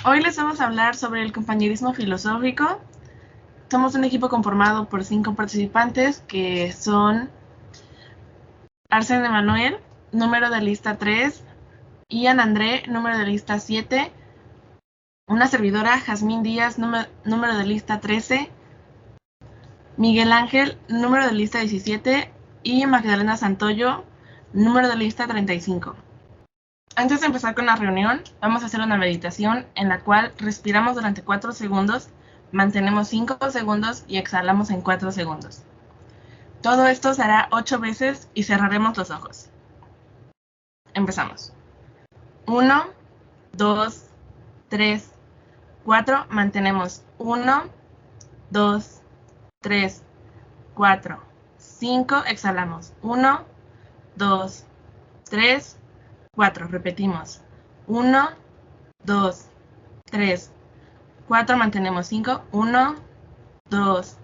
Hoy les vamos a hablar sobre el compañerismo filosófico. Somos un equipo conformado por 5 participantes que son Arsen Emanuel, número de lista 3, Ian André, número de lista 7, una servidora, Jazmín Díaz, número de lista 13, Miguel Ángel, número de lista 17 y Magdalena Santoyo, número de lista 35. Antes de empezar con la reunión, vamos a hacer una meditación en la cual respiramos durante 4 segundos, mantenemos 5 segundos y exhalamos en 4 segundos. Todo esto se hará 8 veces y cerraremos los ojos. Empezamos. 1, 2, 3, 4, mantenemos 1, 2, 3, 4, 5, exhalamos 1, 2, 3, 4, repetimos 1, 2, 3, 4, mantenemos 5, 1, 2,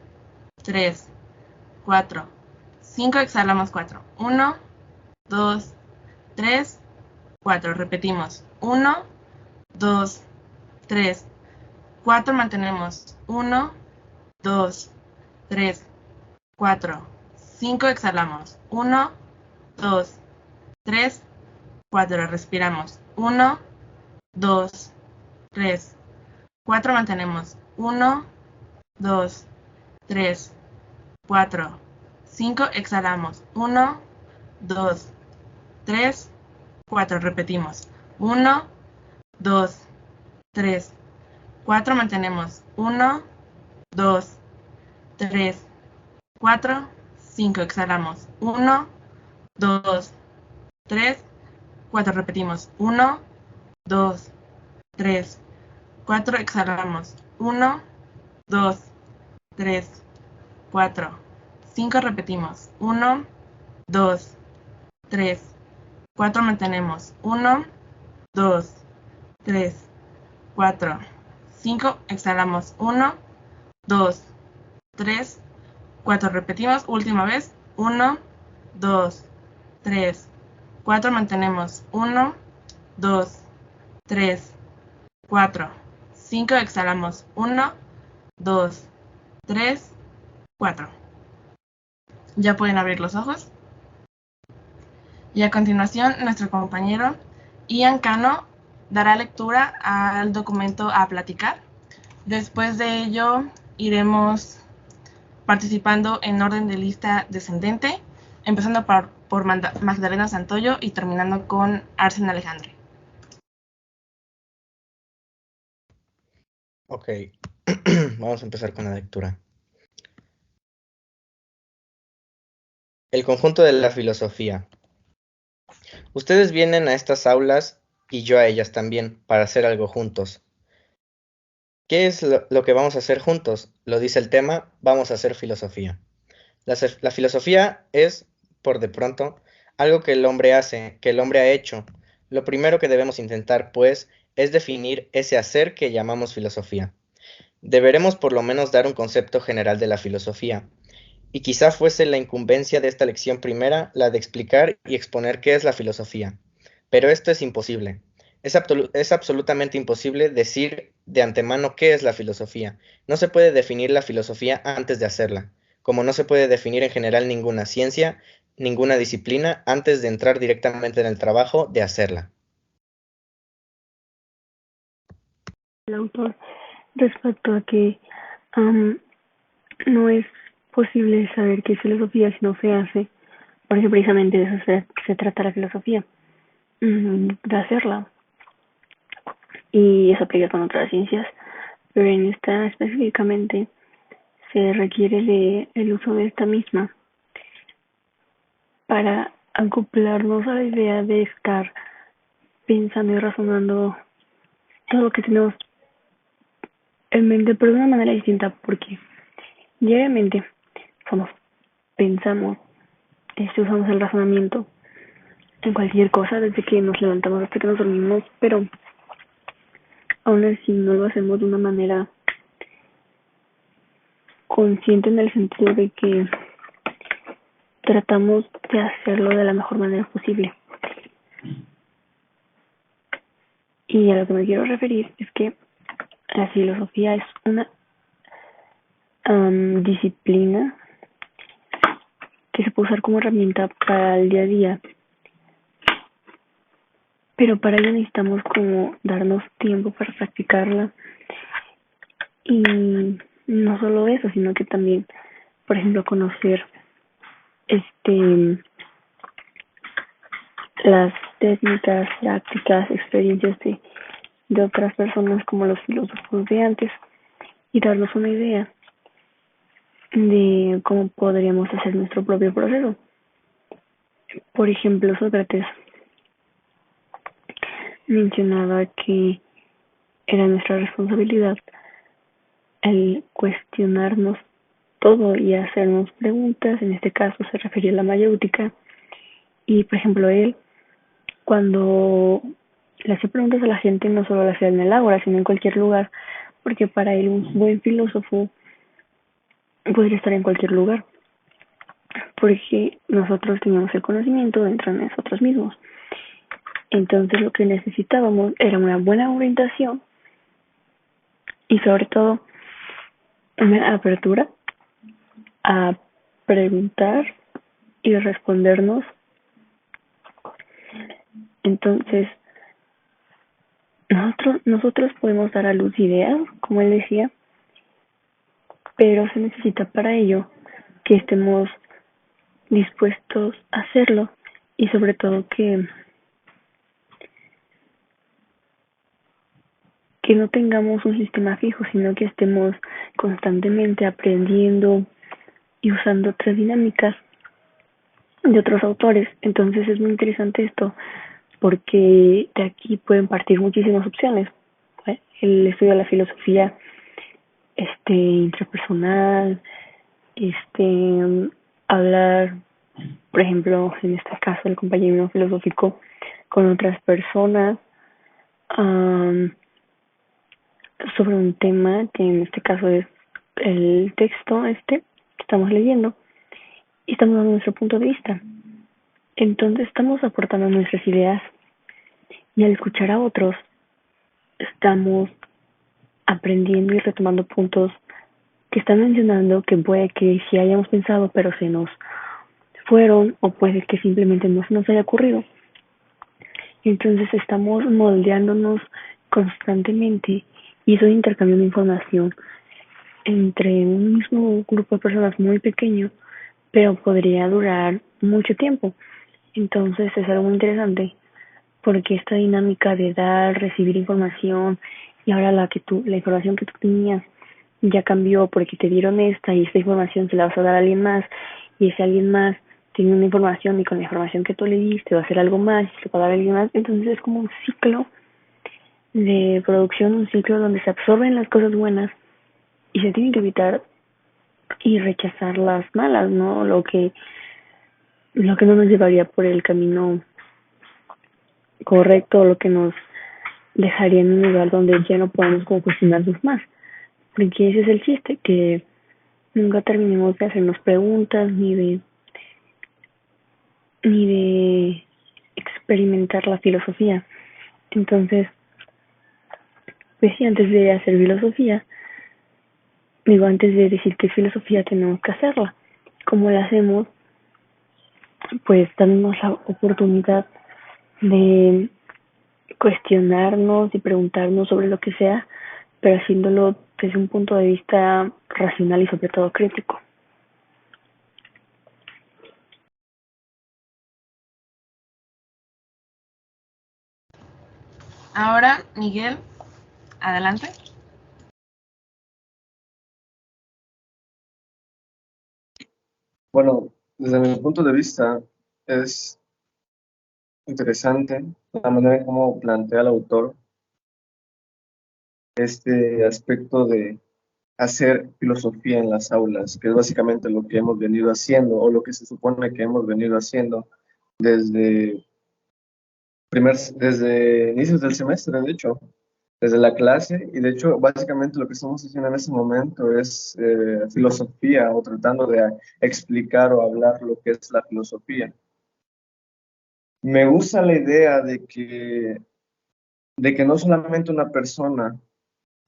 3, 4, 5, exhalamos 4, 1, 2, 3, 4, repetimos 1, 2, 3, 4, mantenemos 1, 2, 3, 4, 5, exhalamos 1, 2, 3, 4, respiramos 1, 2, 3, 4, mantenemos 1, 2, 3, 4, 5, exhalamos 1, 2, 3, 4, repetimos 1, 2, 3, 4, mantenemos 1, 2, 3, 4, 5, exhalamos 1, 2, 3, 4, repetimos 1, 2, 3, 4, exhalamos 1, 2, 3, 4, 5, repetimos 1, 2, 3, 4, mantenemos 1, 2, 3, 4, 5, exhalamos 1, 2, 3, 4, repetimos, última vez 1, 2, 3, 4, mantenemos 1, 2, 3, 4, 5, exhalamos 1, 2, 3, 4. Ya pueden abrir los ojos. Y a continuación, nuestro compañero Ian Cano dará lectura al documento a platicar. Después de ello, iremos participando en orden de lista descendente, empezando por Magdalena Santoyo y terminando con Arsen Alejandre. Ok, vamos a empezar con la lectura. El conjunto de la filosofía. Ustedes vienen a estas aulas y yo a ellas también, para hacer algo juntos. ¿Qué es lo que vamos a hacer juntos? Lo dice el tema, vamos a hacer filosofía. La filosofía es, por de pronto, algo que el hombre hace, que el hombre ha hecho. Lo primero que debemos intentar, pues, es definir ese hacer que llamamos filosofía. Deberemos por lo menos dar un concepto general de la filosofía, y quizá fuese la incumbencia de esta lección primera la de explicar y exponer qué es la filosofía. Pero esto es imposible. Es absolutamente imposible decir de antemano qué es la filosofía. No se puede definir la filosofía antes de hacerla, como no se puede definir en general ninguna ciencia, ninguna disciplina antes de entrar directamente en el trabajo de hacerla. El autor respecto a que no es posible saber qué es filosofía si no se hace, porque precisamente de eso se trata la filosofía, de hacerla, y eso aplica con otras ciencias, pero en esta específicamente se requiere el uso de esta misma para acoplarnos a la idea de estar pensando y razonando todo lo que tenemos en mente, pero de una manera distinta, porque diariamente pensamos, usamos el razonamiento en cualquier cosa desde que nos levantamos hasta que nos dormimos, pero aún así no lo hacemos de una manera consciente, en el sentido de que tratamos de hacerlo de la mejor manera posible. Y a lo que me quiero referir es que la filosofía es una disciplina que se puede usar como herramienta para el día a día, pero para ello necesitamos como darnos tiempo para practicarla. Y no solo eso, sino que también, por ejemplo, conocer las técnicas, prácticas, experiencias de otras personas como los filósofos de antes y darnos una idea de cómo podríamos hacer nuestro propio proceso. Por ejemplo, Sócrates mencionaba que era nuestra responsabilidad el cuestionarnos todo y hacernos preguntas. En este caso se refería a la mayéutica. Y, por ejemplo, él, cuando le hacía preguntas a la gente, no solo las hacía en el ágora, sino en cualquier lugar, porque para él un buen filósofo podría estar en cualquier lugar, porque nosotros teníamos el conocimiento dentro de nosotros mismos. Entonces lo que necesitábamos era una buena orientación y sobre todo una apertura a preguntar y respondernos. Entonces nosotros podemos dar a luz ideas, como él decía, pero se necesita para ello que estemos dispuestos a hacerlo y sobre todo que no tengamos un sistema fijo, sino que estemos constantemente aprendiendo y usando otras dinámicas de otros autores. Entonces es muy interesante esto, porque de aquí pueden partir muchísimas opciones. El estudio de la filosofía intrapersonal, hablar, por ejemplo, en este caso el compañerismo filosófico con otras personas, sobre un tema que en este caso es el texto que estamos leyendo y estamos dando nuestro punto de vista. Entonces estamos aportando nuestras ideas y al escuchar a otros estamos aprendiendo y retomando puntos que están mencionando que puede que sí hayamos pensado pero se nos fueron o puede que simplemente no se nos haya ocurrido. Entonces estamos moldeándonos constantemente y eso intercambiando información entre un mismo grupo de personas muy pequeño, pero podría durar mucho tiempo. Entonces es algo muy interesante porque esta dinámica de dar, recibir información y ahora la información que tú tenías ya cambió porque te dieron esta y esta información se la vas a dar a alguien más y ese alguien más tiene una información y con la información que tú le diste va a hacer algo más y se lo va a dar a alguien más. Entonces es como un ciclo de producción, un ciclo donde se absorben las cosas buenas y se tienen que evitar y rechazar las malas, ¿no? Lo que no nos llevaría por el camino correcto, lo que nos dejaría en un lugar donde ya no podemos como cuestionarnos más. Porque ese es el chiste, que nunca terminemos de hacernos preguntas ni de experimentar la filosofía. Entonces, pues sí, antes de hacer filosofía, antes de decir qué filosofía tenemos que hacerla. ¿Cómo la hacemos? Pues dándonos la oportunidad de cuestionarnos y preguntarnos sobre lo que sea, pero haciéndolo desde un punto de vista racional y sobre todo crítico. Ahora, Miguel, adelante. Bueno, desde mi punto de vista es interesante la manera en cómo plantea el autor este aspecto de hacer filosofía en las aulas, que es básicamente lo que hemos venido haciendo o lo que se supone que hemos venido haciendo desde, desde inicios del semestre, de hecho, desde la clase, y de hecho básicamente lo que estamos haciendo en ese momento es filosofía o tratando de explicar o hablar lo que es la filosofía. Me gusta la idea de que no solamente una persona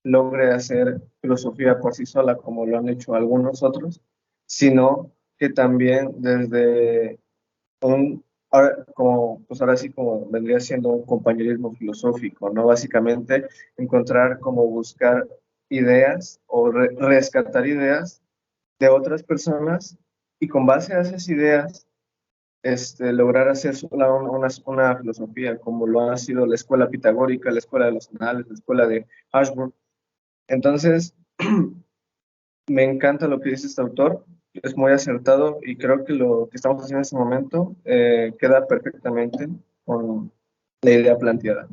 logre hacer filosofía por sí sola, como lo han hecho algunos otros, sino que también desde pues ahora sí como vendría siendo un compañerismo filosófico, ¿no? Básicamente encontrar como buscar ideas o rescatar ideas de otras personas y con base a esas ideas lograr hacer una filosofía, como lo ha sido la escuela pitagórica, la escuela de los anales, la escuela de Ashburn. Entonces, me encanta lo que dice este autor, es muy acertado y creo que lo que estamos haciendo en este momento queda perfectamente con la idea planteada.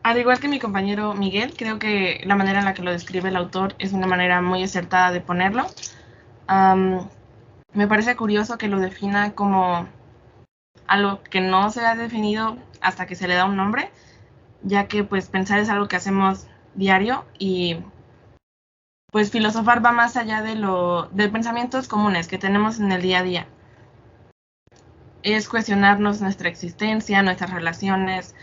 Al igual que mi compañero Miguel, creo que la manera en la que lo describe el autor es una manera muy acertada de ponerlo. Me parece curioso que lo defina como algo que no se ha definido hasta que se le da un nombre, ya que pues pensar es algo que hacemos diario y pues filosofar va más allá de pensamientos comunes que tenemos en el día a día. Es cuestionarnos nuestra existencia, nuestras relaciones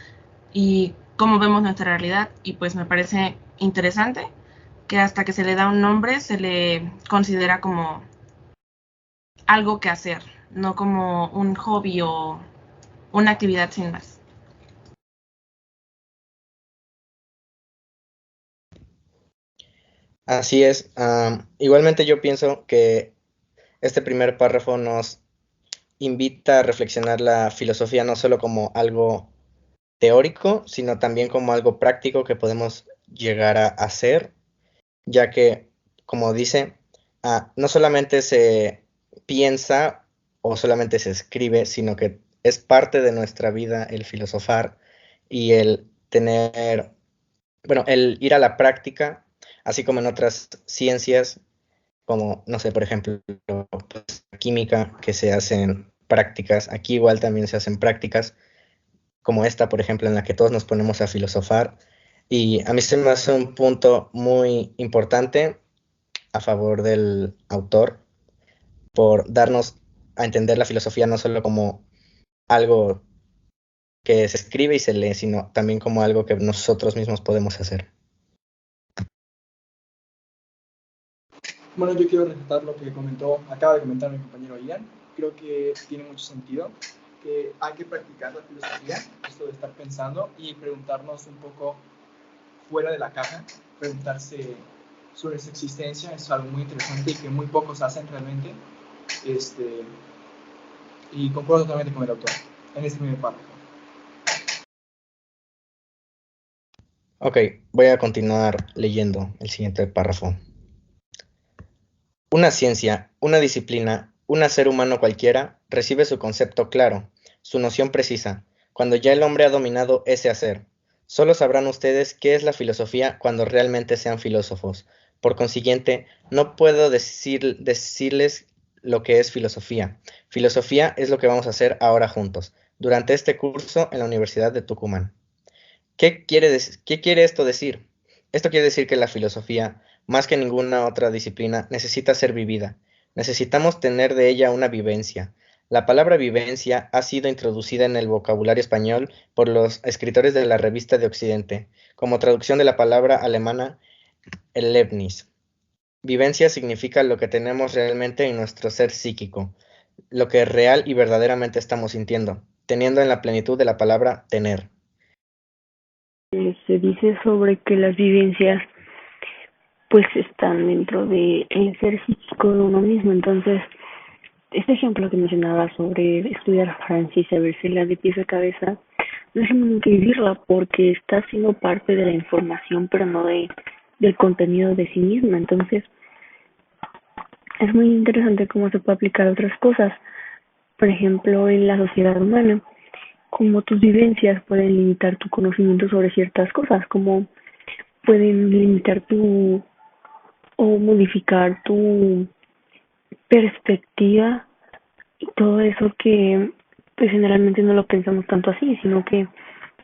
y cómo vemos nuestra realidad, y pues me parece interesante que hasta que se le da un nombre se le considera como algo que hacer, no como un hobby o una actividad sin más. Así es. Igualmente yo pienso que este primer párrafo nos invita a reflexionar la filosofía no solo como algo teórico, sino también como algo práctico que podemos llegar a hacer, ya que, como dice, no solamente se piensa o solamente se escribe, sino que es parte de nuestra vida el filosofar y el tener, bueno, el ir a la práctica, así como en otras ciencias, como, no sé, por ejemplo, pues, química, que se hacen prácticas. Aquí igual también se hacen prácticas, como esta, por ejemplo, en la que todos nos ponemos a filosofar. Y a mí se me hace un punto muy importante a favor del autor por darnos a entender la filosofía no solo como algo que se escribe y se lee, sino también como algo que nosotros mismos podemos hacer. Bueno, yo quiero resaltar lo que acaba de comentar mi compañero Ian. Creo que tiene mucho sentido, que hay que practicar la filosofía, esto de estar pensando y preguntarnos un poco fuera de la caja, preguntarse sobre su existencia, es algo muy interesante y que muy pocos hacen realmente. Y concuerdo totalmente con el autor en este primer párrafo. Ok, voy a continuar leyendo el siguiente párrafo. Una ciencia, una disciplina, un ser humano cualquiera, recibe su concepto claro, su noción precisa, cuando ya el hombre ha dominado ese hacer. Solo sabrán ustedes qué es la filosofía cuando realmente sean filósofos. Por consiguiente, no puedo decirles lo que es filosofía. Filosofía es lo que vamos a hacer ahora juntos, durante este curso en la Universidad de Tucumán. ¿Qué quiere esto decir? Esto quiere decir que la filosofía, más que ninguna otra disciplina, necesita ser vivida. Necesitamos tener de ella una vivencia. La palabra vivencia ha sido introducida en el vocabulario español por los escritores de la Revista de Occidente, como traducción de la palabra alemana Erlebnis. Vivencia significa lo que tenemos realmente en nuestro ser psíquico, lo que real y verdaderamente estamos sintiendo, teniendo en la plenitud de la palabra tener. Se dice sobre que las vivencias pues están dentro del ser psíquico de uno mismo. Entonces, este ejemplo que mencionaba sobre estudiar Francia y sabérsela de pies a cabeza, no es simplemente vivirla porque está siendo parte de la información, pero no del contenido de sí misma. Entonces, es muy interesante cómo se puede aplicar a otras cosas. Por ejemplo, en la sociedad humana, como tus vivencias pueden limitar tu conocimiento sobre ciertas cosas, como pueden limitar tu o modificar tu perspectiva y todo eso que pues generalmente no lo pensamos tanto así, sino que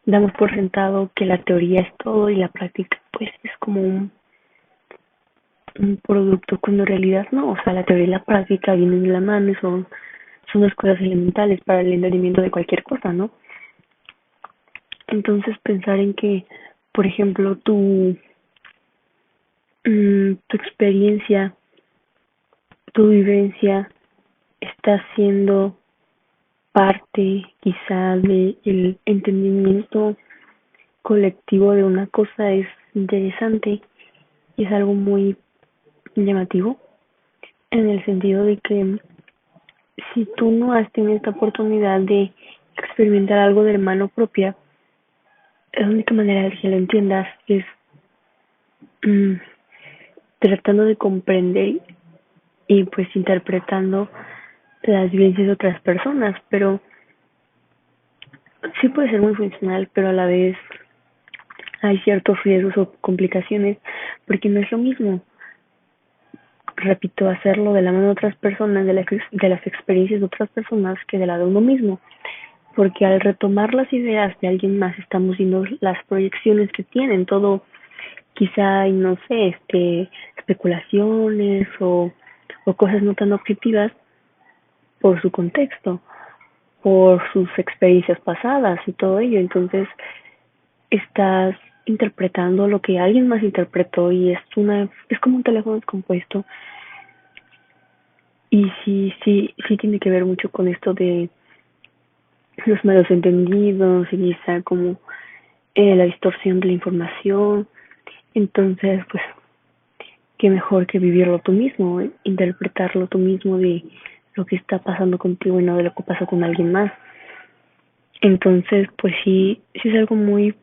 damos por sentado que la teoría es todo y la práctica pues es como un producto cuando en realidad no. O sea, la teoría y la práctica vienen de la mano y son dos cosas elementales para el entendimiento de cualquier cosa, ¿no? Entonces pensar en que, por ejemplo, tu experiencia, tu vivencia está siendo parte quizá del entendimiento colectivo de una cosa es interesante y es algo muy llamativo en el sentido de que si tú no has tenido esta oportunidad de experimentar algo de mano propia, la única manera de que lo entiendas es mm, tratando de comprender y pues interpretando las vivencias de otras personas, pero sí puede ser muy funcional, pero a la vez hay ciertos riesgos o complicaciones porque no es lo mismo, repito, hacerlo de la mano de otras personas, de las experiencias de otras personas que de la de uno mismo, porque al retomar las ideas de alguien más estamos viendo las proyecciones que tienen, todo quizá, y no sé, especulaciones o cosas no tan objetivas por su contexto, por sus experiencias pasadas y todo ello. Entonces, estás interpretando lo que alguien más interpretó y es como un teléfono descompuesto. Y sí tiene que ver mucho con esto de los malos entendidos y quizá como la distorsión de la información. Entonces, pues, qué mejor que vivirlo tú mismo, interpretarlo tú mismo de lo que está pasando contigo y no de lo que pasa con alguien más. Entonces, pues sí es algo muy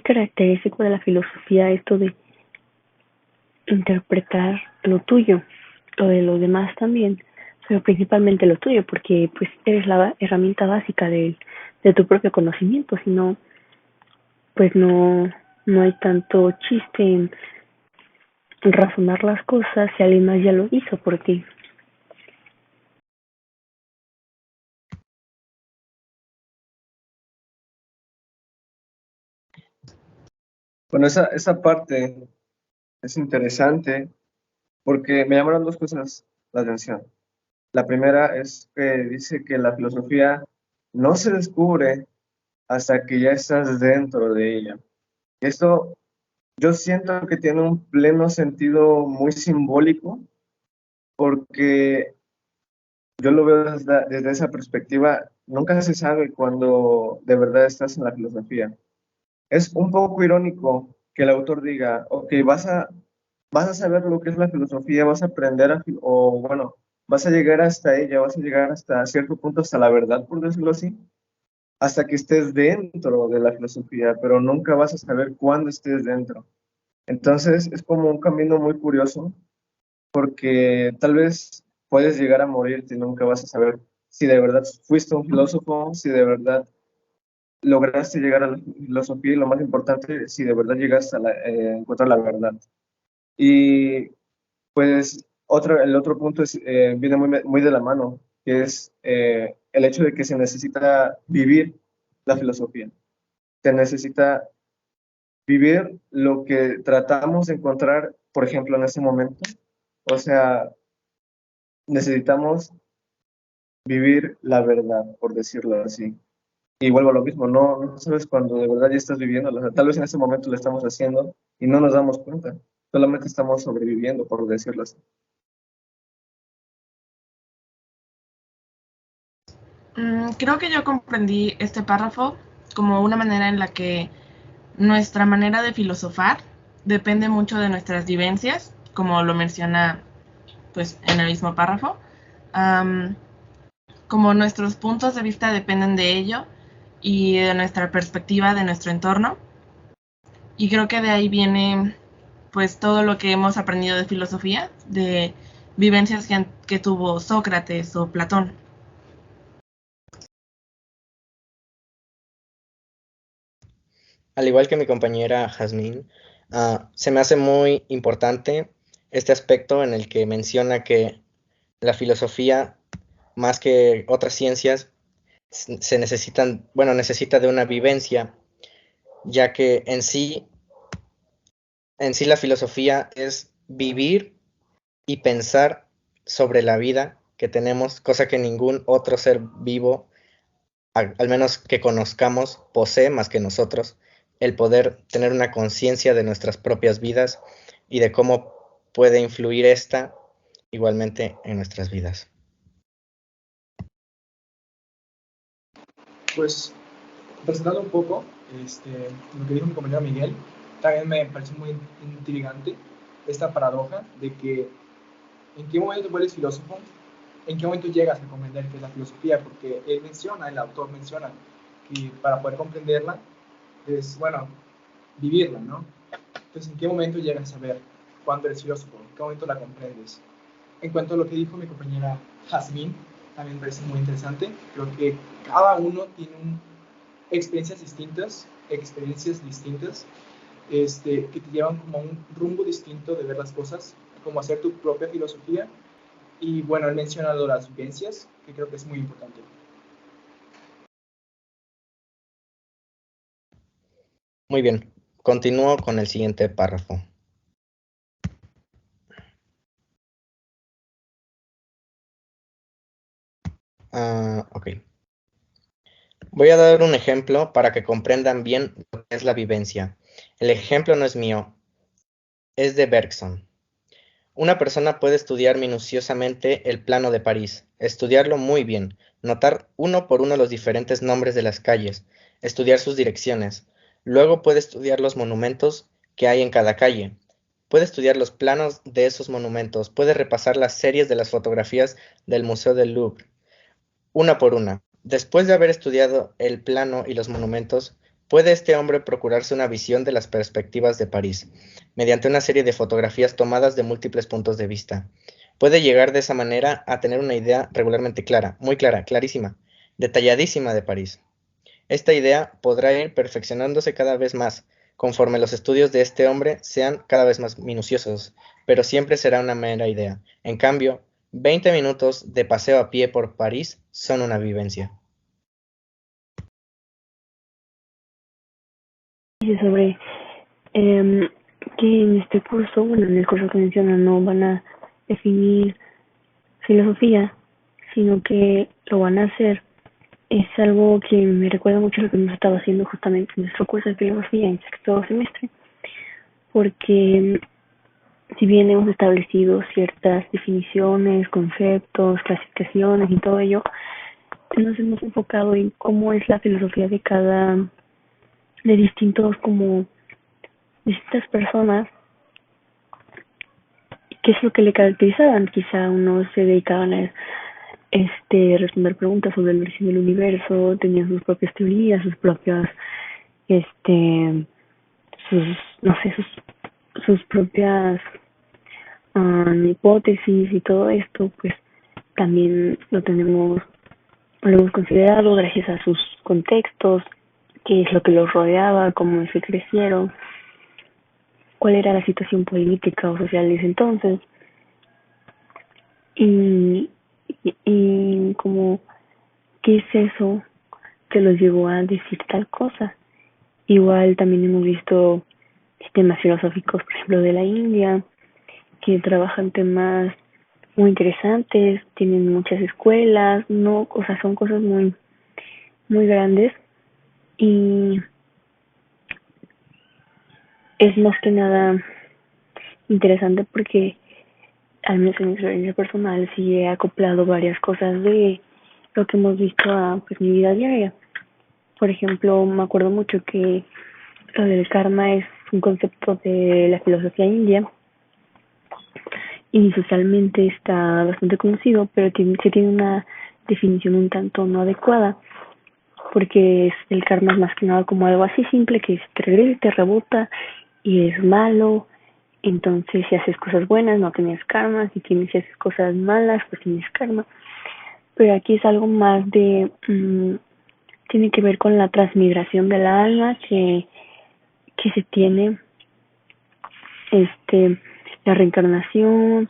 característico de la filosofía esto de interpretar lo tuyo, lo de los demás también, pero principalmente lo tuyo, porque pues eres la herramienta básica de tu propio conocimiento, si no, pues no hay tanto chiste en razonar las cosas si alguien más ya lo hizo por ti. Bueno, esa parte es interesante porque me llamaron dos cosas la atención. La primera es que dice que la filosofía no se descubre hasta que ya estás dentro de ella. Y esto yo siento que tiene un pleno sentido muy simbólico porque yo lo veo desde esa perspectiva. Nunca se sabe cuando de verdad estás en la filosofía. Es un poco irónico que el autor diga, ok, vas a saber lo que es la filosofía, vas a aprender o bueno, vas a llegar hasta ella, vas a llegar hasta cierto punto, hasta la verdad, por decirlo así, hasta que estés dentro de la filosofía, pero nunca vas a saber cuándo estés dentro. Entonces es como un camino muy curioso porque tal vez puedes llegar a morirte y nunca vas a saber si de verdad fuiste un filósofo, si de verdad lograste llegar a la filosofía y lo más importante, si de verdad llegaste a encontrar la verdad. Y pues el otro punto viene muy de la mano, que es el hecho de que se necesita vivir la filosofía. Se necesita vivir lo que tratamos de encontrar, por ejemplo, en ese momento. O sea, necesitamos vivir la verdad, por decirlo así. Y vuelvo a lo mismo, no sabes cuando de verdad ya estás viviendo, o sea, tal vez en ese momento lo estamos haciendo y no nos damos cuenta, solamente estamos sobreviviendo, por decirlo así. Creo que yo comprendí este párrafo como una manera en la que nuestra manera de filosofar depende mucho de nuestras vivencias, como lo menciona pues en el mismo párrafo. Como nuestros puntos de vista dependen de ello y de nuestra perspectiva de nuestro entorno. Y creo que de ahí viene pues todo lo que hemos aprendido de filosofía, de vivencias que tuvo Sócrates o Platón. Al igual que mi compañera Jazmín, se me hace muy importante este aspecto en el que menciona que la filosofía, más que otras ciencias, necesita de una vivencia, ya que en sí En sí la filosofía es vivir y pensar sobre la vida que tenemos, cosa que ningún otro ser vivo, al menos que conozcamos, posee más que nosotros, el poder tener una conciencia de nuestras propias vidas y de cómo puede influir esta igualmente en nuestras vidas. Pues, presentando un poco lo que dijo mi compañero Miguel, también me pareció muy intrigante esta paradoja de que en qué momento te vuelves filósofo, en qué momento llegas a comprender qué es la filosofía, porque el autor menciona, que para poder comprenderla es, bueno, vivirla, ¿no? Entonces, ¿en qué momento llegas a saber cuándo eres filósofo? ¿En qué momento la comprendes? En cuanto a lo que dijo mi compañera Jazmín, también me parece muy interesante. Creo que cada uno tiene experiencias distintas, que te llevan como a un rumbo distinto de ver las cosas, como hacer tu propia filosofía. Y bueno, él menciona las vivencias, que creo que es muy importante. Muy bien, continúo con el siguiente párrafo. Ok. Voy a dar un ejemplo para que comprendan bien lo que es la vivencia. El ejemplo no es mío, es de Bergson. Una persona puede estudiar minuciosamente el plano de París, estudiarlo muy bien, notar uno por uno los diferentes nombres de las calles, estudiar sus direcciones. Luego puede estudiar los monumentos que hay en cada calle. Puede estudiar los planos de esos monumentos, puede repasar las series de las fotografías del Museo del Louvre, una por una. Después de haber estudiado el plano y los monumentos, puede este hombre procurarse una visión de las perspectivas de París, mediante una serie de fotografías tomadas de múltiples puntos de vista. Puede llegar de esa manera a tener una idea regularmente clara, muy clara, clarísima, detalladísima de París. Esta idea podrá ir perfeccionándose cada vez más, conforme los estudios de este hombre sean cada vez más minuciosos, pero siempre será una mera idea. En cambio, 20 minutos de paseo a pie por París son una vivencia. Dice sobre que en este curso, bueno, en el curso que mencionan, no van a definir filosofía, sino que lo van a hacer. Es algo que me recuerda mucho a lo que hemos estado haciendo justamente en nuestro curso de filosofía en sexto semestre, porque si bien hemos establecido ciertas definiciones, conceptos, clasificaciones y todo ello, nos hemos enfocado en cómo es la filosofía de distintos como distintas personas, qué es lo que le caracterizaban. Quizá unos se dedicaban a responder preguntas sobre el origen del universo, tenían sus propias teorías, sus propias, sus, no sé, sus propias hipótesis y todo esto, pues también lo hemos considerado gracias a sus contextos, qué es lo que los rodeaba, cómo se crecieron, cuál era la situación política o social de ese entonces, y, y como qué es eso que los llevó a decir tal cosa. Igual también hemos visto sistemas filosóficos, por ejemplo, de la India, que trabajan temas muy interesantes, tienen muchas escuelas, no, o sea, son cosas muy grandes, y es más que nada interesante porque al menos en mi experiencia personal sí he acoplado varias cosas de lo que hemos visto a pues mi vida diaria. Por ejemplo, me acuerdo mucho que lo del karma es un concepto de la filosofía india y socialmente está bastante conocido, pero se tiene una definición un tanto no adecuada, porque el karma es más que nada como algo así simple que te regresa y te rebota y es malo. Entonces, si haces cosas buenas, no tienes karma. Si haces cosas malas, pues tienes karma. Pero aquí es algo más tiene que ver con la transmigración del alma que se tiene, la reencarnación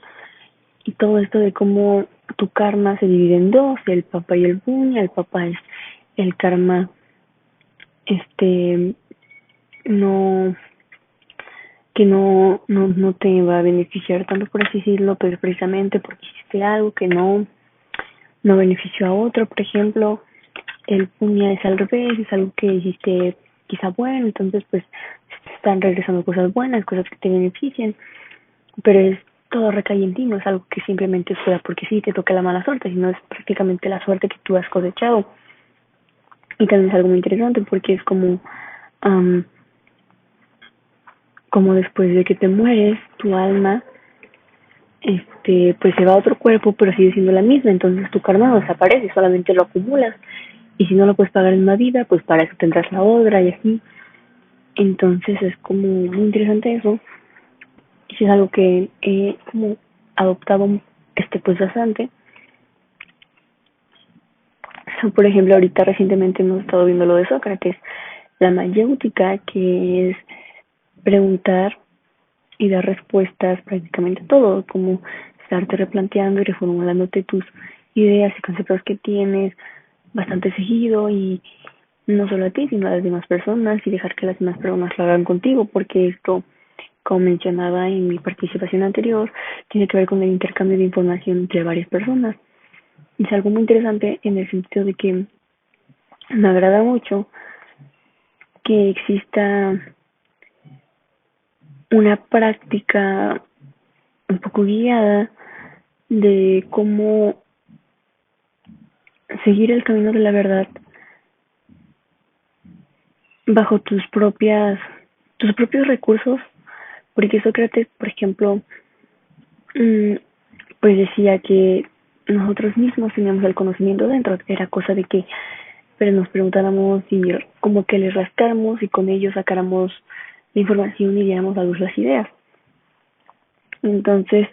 y todo esto de cómo tu karma se divide en dos, el papá y el puño. El papá es el karma, no, que no te va a beneficiar tanto, por así decirlo, pero precisamente porque hiciste algo que no benefició a otro. Por ejemplo, el puña es al revés, es algo que hiciste quizá bueno, entonces pues te están regresando cosas buenas, cosas que te benefician, pero es todo recae en ti, no es algo que simplemente fuera porque sí te toca la mala suerte, sino es prácticamente la suerte que tú has cosechado. Y también es algo muy interesante porque es um, como después de que te mueres, tu alma pues se va a otro cuerpo, pero sigue siendo la misma, entonces tu karma no desaparece, solamente lo acumulas. Y si no lo puedes pagar en una vida, pues para eso tendrás la otra y así. Entonces es como muy interesante eso. Y es algo que he como adoptado pues bastante. Por ejemplo, ahorita recientemente hemos estado viendo lo de Sócrates, la mayéutica, que es preguntar y dar respuestas prácticamente a todo, como estarte replanteando y reformulándote tus ideas y conceptos que tienes bastante seguido, y no solo a ti, sino a las demás personas, y dejar que las demás personas lo hagan contigo, porque esto, como mencionaba en mi participación anterior, tiene que ver con el intercambio de información entre varias personas. Es algo muy interesante en el sentido de que me agrada mucho que exista una práctica un poco guiada de cómo seguir el camino de la verdad bajo tus propios recursos, porque Sócrates, por ejemplo, pues decía que nosotros mismos teníamos el conocimiento dentro, era cosa de que pero nos preguntáramos y como que les rascáramos y con ello sacáramos la información y diéramos a luz las ideas. Entonces,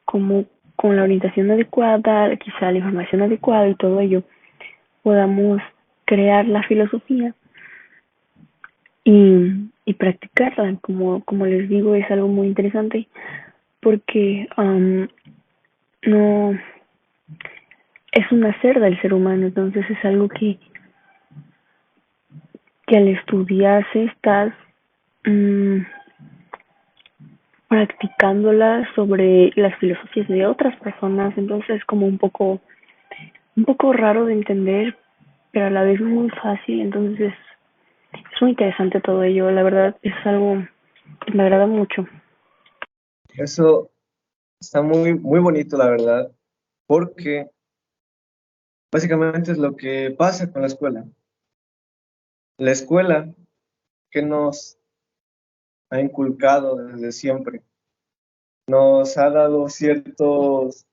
como con la orientación adecuada, quizá la información adecuada y todo ello, podamos crear la filosofía y practicarla. Como les digo, es algo muy interesante porque no es un hacer del ser humano, entonces es algo que al estudiarse estás practicándola sobre las filosofías de otras personas, entonces es como un poco raro de entender, pero a la vez muy fácil, entonces es muy interesante todo ello, la verdad es algo que me agrada mucho. Eso está muy bonito, la verdad, porque básicamente es lo que pasa con la escuela. La escuela que nos ha inculcado desde siempre, nos ha dado ciertos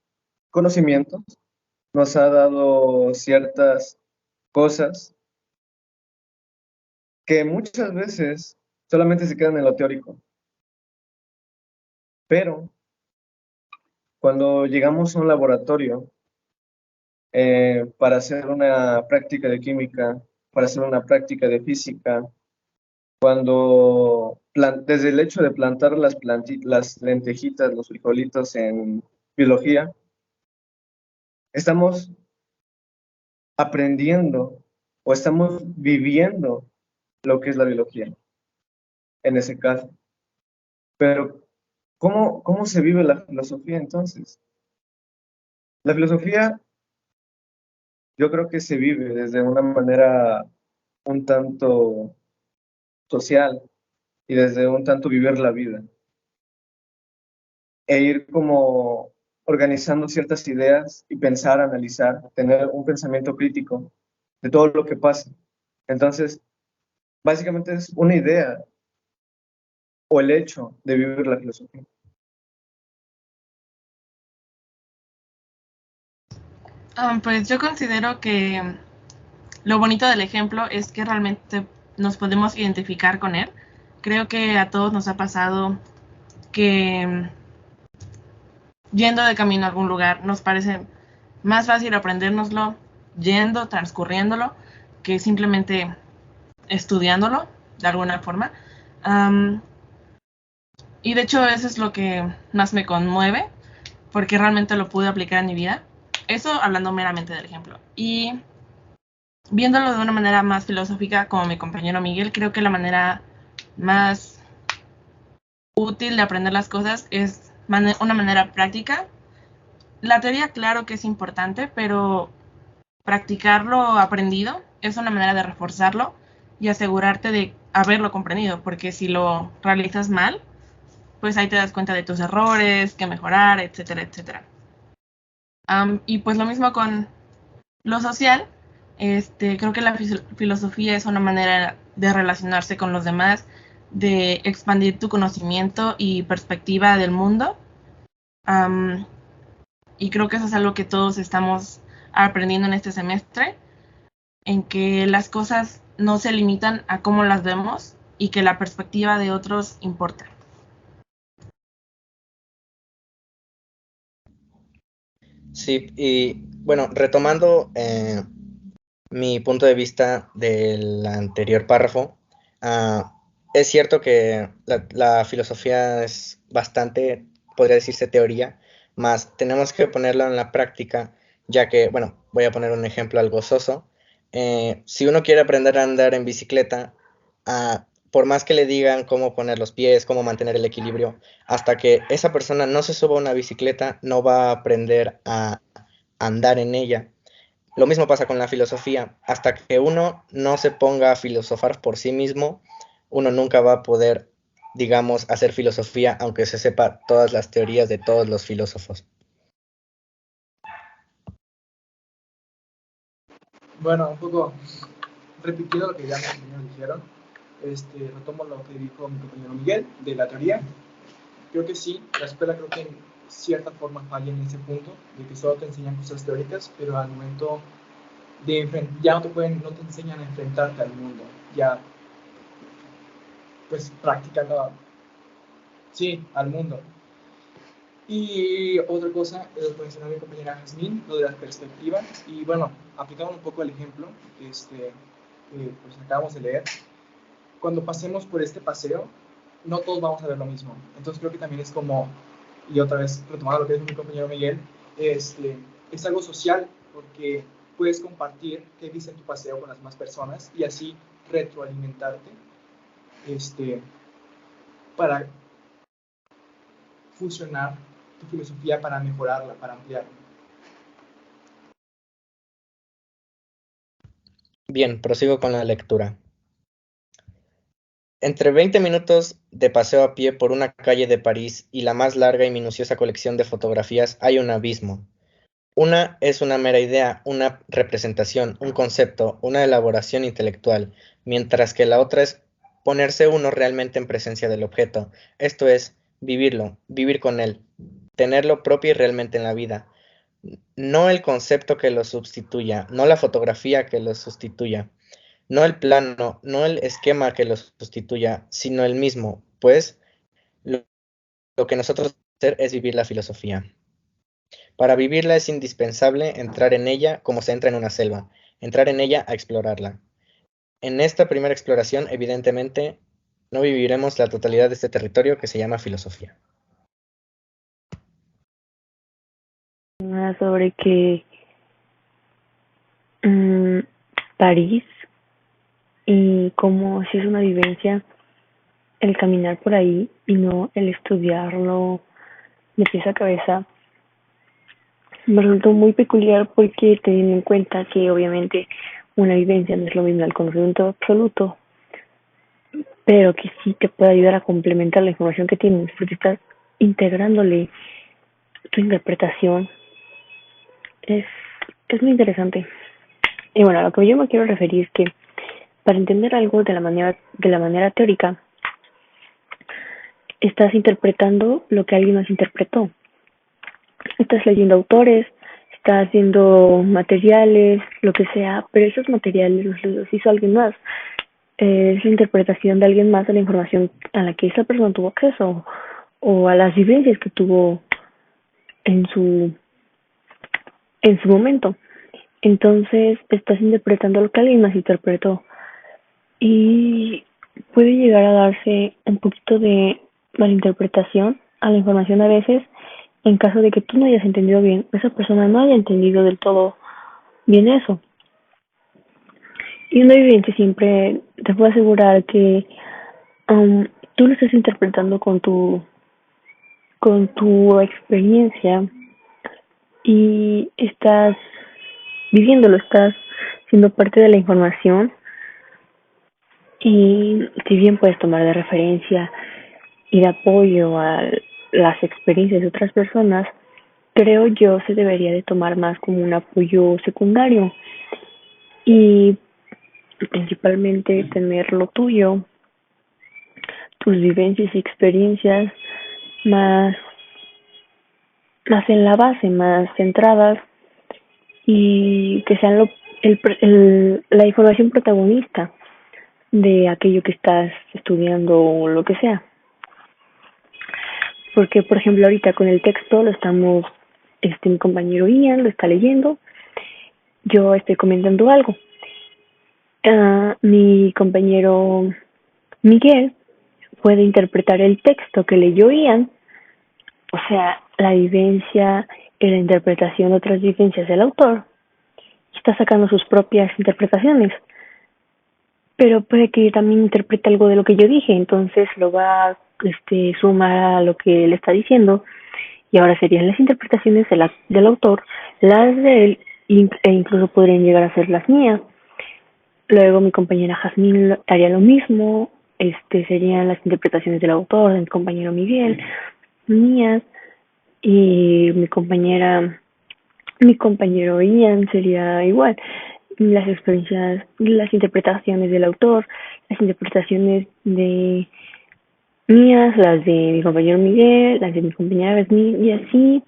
conocimientos, nos ha dado ciertas cosas que muchas veces solamente se quedan en lo teórico. Pero cuando llegamos a un laboratorio para hacer una práctica de química, para hacer una práctica de física, desde el hecho de plantar las lentejitas, los frijolitos en biología, estamos aprendiendo o estamos viviendo lo que es la biología, en ese caso. Pero, ¿cómo se vive la filosofía entonces? La filosofía yo creo que se vive desde una manera un tanto social y desde un tanto vivir la vida e ir como organizando ciertas ideas y pensar, analizar, tener un pensamiento crítico de todo lo que pasa. Entonces, básicamente es una idea o el hecho de vivir la filosofía. Pues yo considero que lo bonito del ejemplo es que realmente nos podemos identificar con él. Creo que a todos nos ha pasado que yendo de camino a algún lugar nos parece más fácil aprendérnoslo yendo, transcurriéndolo, que simplemente estudiándolo de alguna forma. Y de hecho eso es lo que más me conmueve, porque realmente lo pude aplicar en mi vida. Eso hablando meramente del ejemplo. Y viéndolo de una manera más filosófica, como mi compañero Miguel, creo que la manera más útil de aprender las cosas es una manera práctica. La teoría, claro que es importante, pero practicar lo aprendido es una manera de reforzarlo y asegurarte de haberlo comprendido, porque si lo realizas mal, pues ahí te das cuenta de tus errores, qué mejorar, etcétera, etcétera. Y pues lo mismo con lo social. Creo que la filosofía es una manera de relacionarse con los demás, de expandir tu conocimiento y perspectiva del mundo. Y creo que eso es algo que todos estamos aprendiendo en este semestre, en que las cosas no se limitan a cómo las vemos y que la perspectiva de otros importa. Sí, y bueno, retomando mi punto de vista del anterior párrafo, es cierto que la filosofía es bastante, podría decirse teoría, más tenemos que ponerla en la práctica, ya que, bueno, voy a poner un ejemplo algo soso. Si uno quiere aprender a andar en bicicleta, por más que le digan cómo poner los pies, cómo mantener el equilibrio, hasta que esa persona no se suba a una bicicleta, no va a aprender a andar en ella. Lo mismo pasa con la filosofía. Hasta que uno no se ponga a filosofar por sí mismo, uno nunca va a poder, digamos, hacer filosofía, aunque se sepa todas las teorías de todos los filósofos. Bueno, un poco repitiendo lo que ya mis compañeros dijeron, retomo lo que dijo mi compañero Miguel de la teoría. Creo que sí, la escuela creo que en cierta forma falla en ese punto, de que solo te enseñan cosas teóricas, pero al momento de ya no te enseñan a enfrentarte al mundo, ya pues practicando, sí, al mundo. Y otra cosa, lo que mencionó mi compañera Jazmín, lo de la perspectiva, y bueno, aplicando un poco el ejemplo que pues acabamos de leer, cuando pasemos por este paseo, no todos vamos a ver lo mismo. Entonces creo que también es como, y otra vez retomando lo que dijo mi compañero Miguel, es algo social, porque puedes compartir qué viste en tu paseo con las demás personas y así retroalimentarte para fusionar tu filosofía, para mejorarla, para ampliarla. Bien, prosigo con la lectura. Entre 20 minutos de paseo a pie por una calle de París y la más larga y minuciosa colección de fotografías hay un abismo. Una es una mera idea, una representación, un concepto, una elaboración intelectual, mientras que la otra es ponerse uno realmente en presencia del objeto, esto es, vivirlo, vivir con él, tenerlo propio y realmente en la vida. No el concepto que lo sustituya, no la fotografía que lo sustituya, no el plano, no el esquema que lo sustituya, sino el mismo, pues lo, lo que nosotros hacer es vivir la filosofía. Para vivirla es indispensable entrar en ella como se entra en una selva, entrar en ella a explorarla. En esta primera exploración, evidentemente, no viviremos la totalidad de este territorio que se llama filosofía. Sobre que París y cómo si es una vivencia el caminar por ahí y no el estudiarlo de pies a cabeza. Me resultó muy peculiar porque teniendo en cuenta que obviamente una vivencia no es lo mismo al conocimiento absoluto, pero que sí te puede ayudar a complementar la información que tienes porque estás integrándole tu interpretación. Es, es muy interesante. Y bueno, a lo que yo me quiero referir es que para entender algo de la manera teórica, estás interpretando lo que alguien más interpretó. Estás leyendo autores, estás haciendo materiales, lo que sea, pero esos materiales los hizo alguien más. Es la interpretación de alguien más de la información a la que esa persona tuvo acceso o a las vivencias que tuvo en su momento. Entonces estás interpretando lo que alguien más interpretó y puede llegar a darse un poquito de malinterpretación a la información a veces en caso de que tú no hayas entendido bien, esa persona no haya entendido del todo bien eso. Y una vivencia siempre te puedo asegurar que tú lo estás interpretando con tu experiencia y estás viviéndolo, estás siendo parte de la información y si bien puedes tomar de referencia y de apoyo a las experiencias de otras personas, creo yo se debería de tomar más como un apoyo secundario y principalmente tener lo tuyo, tus vivencias y experiencias más, más en la base, más centradas y que sean la información protagonista de aquello que estás estudiando o lo que sea. Porque, por ejemplo, ahorita con el texto lo estamos, mi compañero Ian lo está leyendo, yo estoy comentando algo. Mi compañero Miguel puede interpretar el texto que leyó Ian, o sea, la vivencia y la interpretación de otras vivencias del autor, y está sacando sus propias interpretaciones. Pero puede que también interprete algo de lo que yo dije, entonces lo va a sumar a lo que él está diciendo, y ahora serían las interpretaciones del autor, las de él, e incluso podrían llegar a ser las mías. Luego mi compañera Jazmín haría lo mismo, serían las interpretaciones del autor, de mi compañero Miguel, mías, y mi compañero Ian sería igual. Las experiencias, las interpretaciones del autor, las interpretaciones de mías, las de mi compañero Miguel, las de mi compañera Yasmín y así.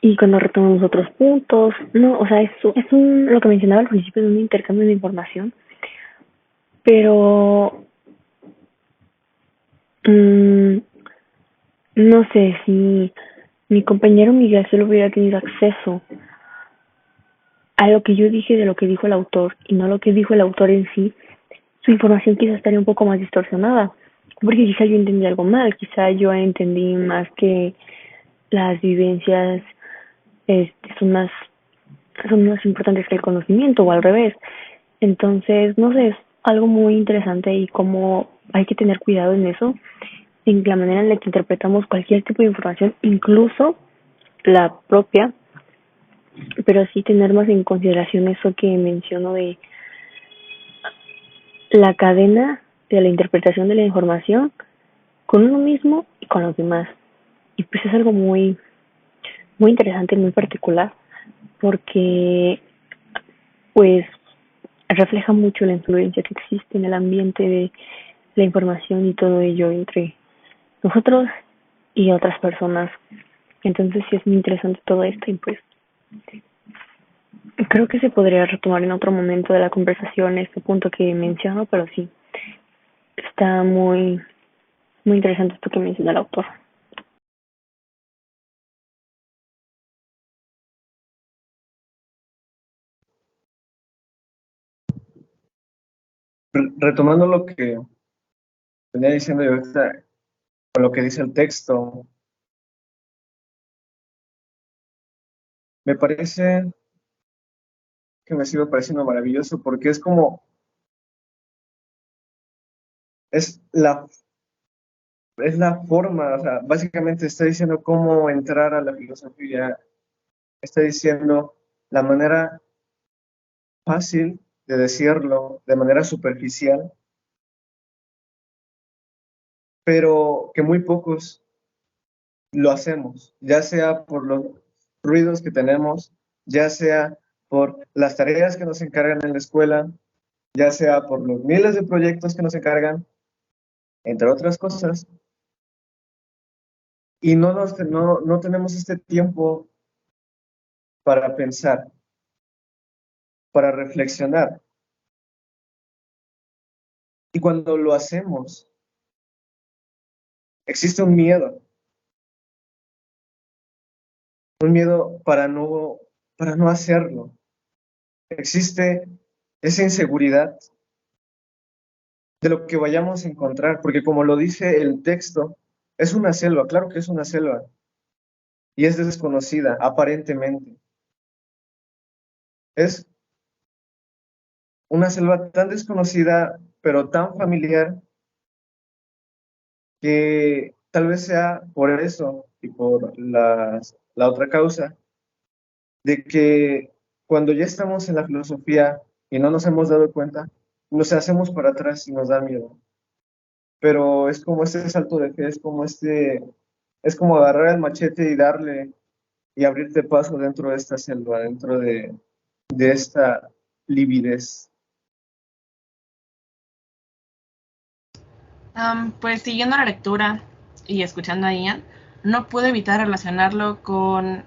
Y cuando retomamos otros puntos, no, o sea, lo que mencionaba al principio, es un intercambio de información, pero mmm, no sé si mi compañero Miguel solo hubiera tenido acceso a lo que yo dije de lo que dijo el autor y no lo que dijo el autor en sí, su información quizás estaría un poco más distorsionada, porque quizá yo entendí algo mal, quizá yo entendí más que las vivencias son más importantes que el conocimiento o al revés. Entonces, no sé, es algo muy interesante y como hay que tener cuidado en eso, en la manera en la que interpretamos cualquier tipo de información, incluso la propia, pero sí tener más en consideración eso que menciono de la cadena de la interpretación de la información con uno mismo y con los demás. Y pues es algo muy, muy interesante y muy particular porque pues refleja mucho la influencia que existe en el ambiente de la información y todo ello entre nosotros y otras personas. Entonces sí es muy interesante todo esto y pues creo que se podría retomar en otro momento de la conversación este punto que menciono, pero sí, está muy, muy interesante esto que menciona el autor. Retomando lo que venía diciendo yo ahorita, con lo que dice el texto, me parece que me sigue pareciendo maravilloso porque es como, es la, es la forma, o sea, básicamente está diciendo cómo entrar a la filosofía, está diciendo la manera fácil de decirlo, de manera superficial, pero que muy pocos lo hacemos, ya sea por los ruidos que tenemos, ya sea por las tareas que nos encargan en la escuela, ya sea por los miles de proyectos que nos encargan, entre otras cosas, y no tenemos este tiempo para pensar, para reflexionar. Y cuando lo hacemos, existe un miedo para no hacerlo. Existe esa inseguridad de lo que vayamos a encontrar, porque como lo dice el texto, es una selva, claro que es una selva, y es desconocida, aparentemente. Es una selva tan desconocida, pero tan familiar, que tal vez sea por eso y por la otra causa, de que cuando ya estamos en la filosofía y no nos hemos dado cuenta, nos hacemos para atrás y nos da miedo. Pero es como este salto de fe, es como agarrar el machete y darle y abrirte paso dentro de esta selva, dentro de esta lividez. Pues siguiendo la lectura y escuchando a Ian, no puedo evitar relacionarlo con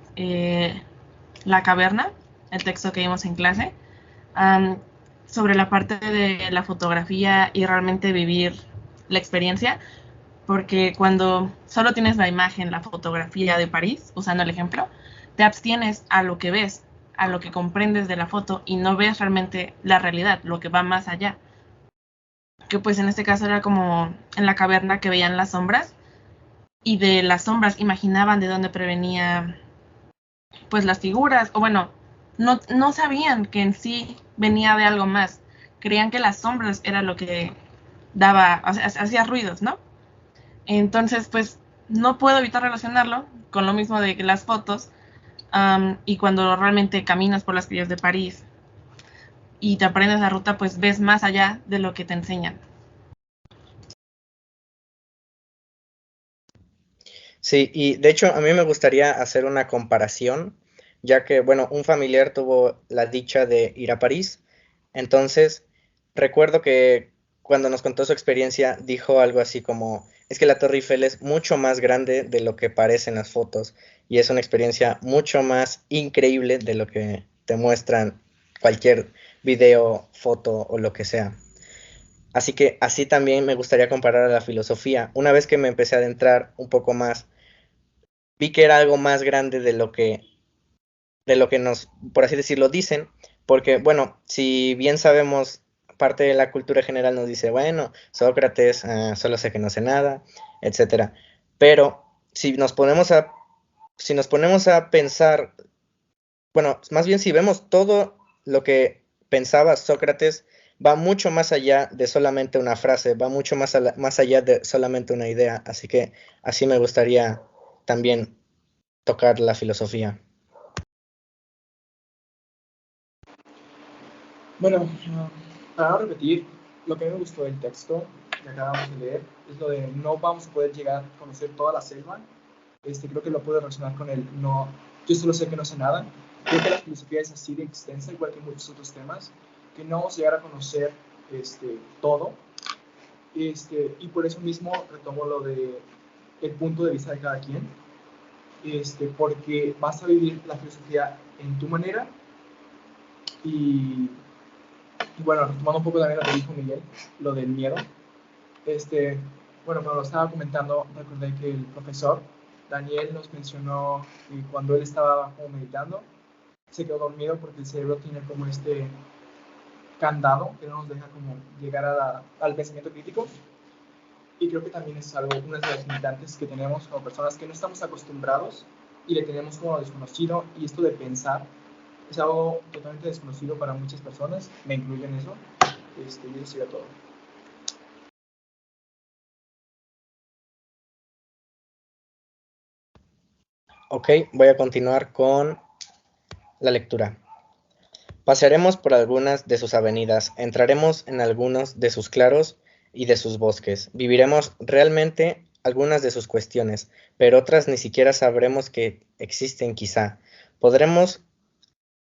La Caverna, el texto que vimos en clase, sobre la parte de la fotografía y realmente vivir la experiencia, porque cuando solo tienes la imagen, la fotografía de París, usando el ejemplo, te abstienes a lo que ves, a lo que comprendes de la foto y no ves realmente la realidad, lo que va más allá. Que pues en este caso era como en la caverna que veían las sombras y de las sombras imaginaban de dónde prevenía pues las figuras, o bueno, no sabían que en sí venía de algo más, creían que las sombras era lo que daba, o sea, hacía ruidos, ¿no? Entonces pues no puedo evitar relacionarlo con lo mismo de las fotos, y cuando realmente caminas por las calles de París y te aprendes la ruta, pues ves más allá de lo que te enseñan. Sí, y de hecho a mí me gustaría hacer una comparación, ya que, bueno, un familiar tuvo la dicha de ir a París, entonces recuerdo que cuando nos contó su experiencia dijo algo así como, es que la Torre Eiffel es mucho más grande de lo que parece en las fotos y es una experiencia mucho más increíble de lo que te muestran cualquier video, foto o lo que sea. Así que así también me gustaría comparar a la filosofía. Una vez que me empecé a adentrar un poco más, vi que era algo más grande de lo que nos, por así decirlo, dicen, porque, bueno, si bien sabemos, parte de la cultura general nos dice, bueno, Sócrates, solo sé que no sé nada, etcétera. Pero si nos ponemos a pensar, bueno, más bien si vemos todo lo que pensaba Sócrates, va mucho más allá de solamente una frase, va mucho más allá de solamente una idea, así que así me gustaría también tocar la filosofía. Bueno, para no repetir, lo que me gustó del texto que acabamos de leer es lo de no vamos a poder llegar a conocer toda la selva. Creo que lo puedo relacionar con el no, yo solo sé que no sé nada. Creo que la filosofía es así de extensa, igual que muchos otros temas, que no vamos a llegar a conocer todo. Y por eso mismo retomo lo de el punto de vista de cada quien, porque vas a vivir la filosofía en tu manera y bueno, retomando un poco también lo que dijo Miguel, lo del miedo. Bueno, cuando lo estaba comentando, recordé que el profesor Daniel nos mencionó que cuando él estaba como meditando, se quedó dormido porque el cerebro tiene como este candado que no nos deja como llegar al pensamiento crítico. Y creo que también es algo, una de las limitantes que tenemos como personas que no estamos acostumbrados y le tenemos como desconocido. Y esto de pensar es algo totalmente desconocido para muchas personas, me incluyo en eso. Y eso sería todo. Ok, voy a continuar con la lectura. Pasearemos por algunas de sus avenidas, entraremos en algunos de sus claros y de sus bosques, viviremos realmente algunas de sus cuestiones, pero otras ni siquiera sabremos que existen quizá. Podremos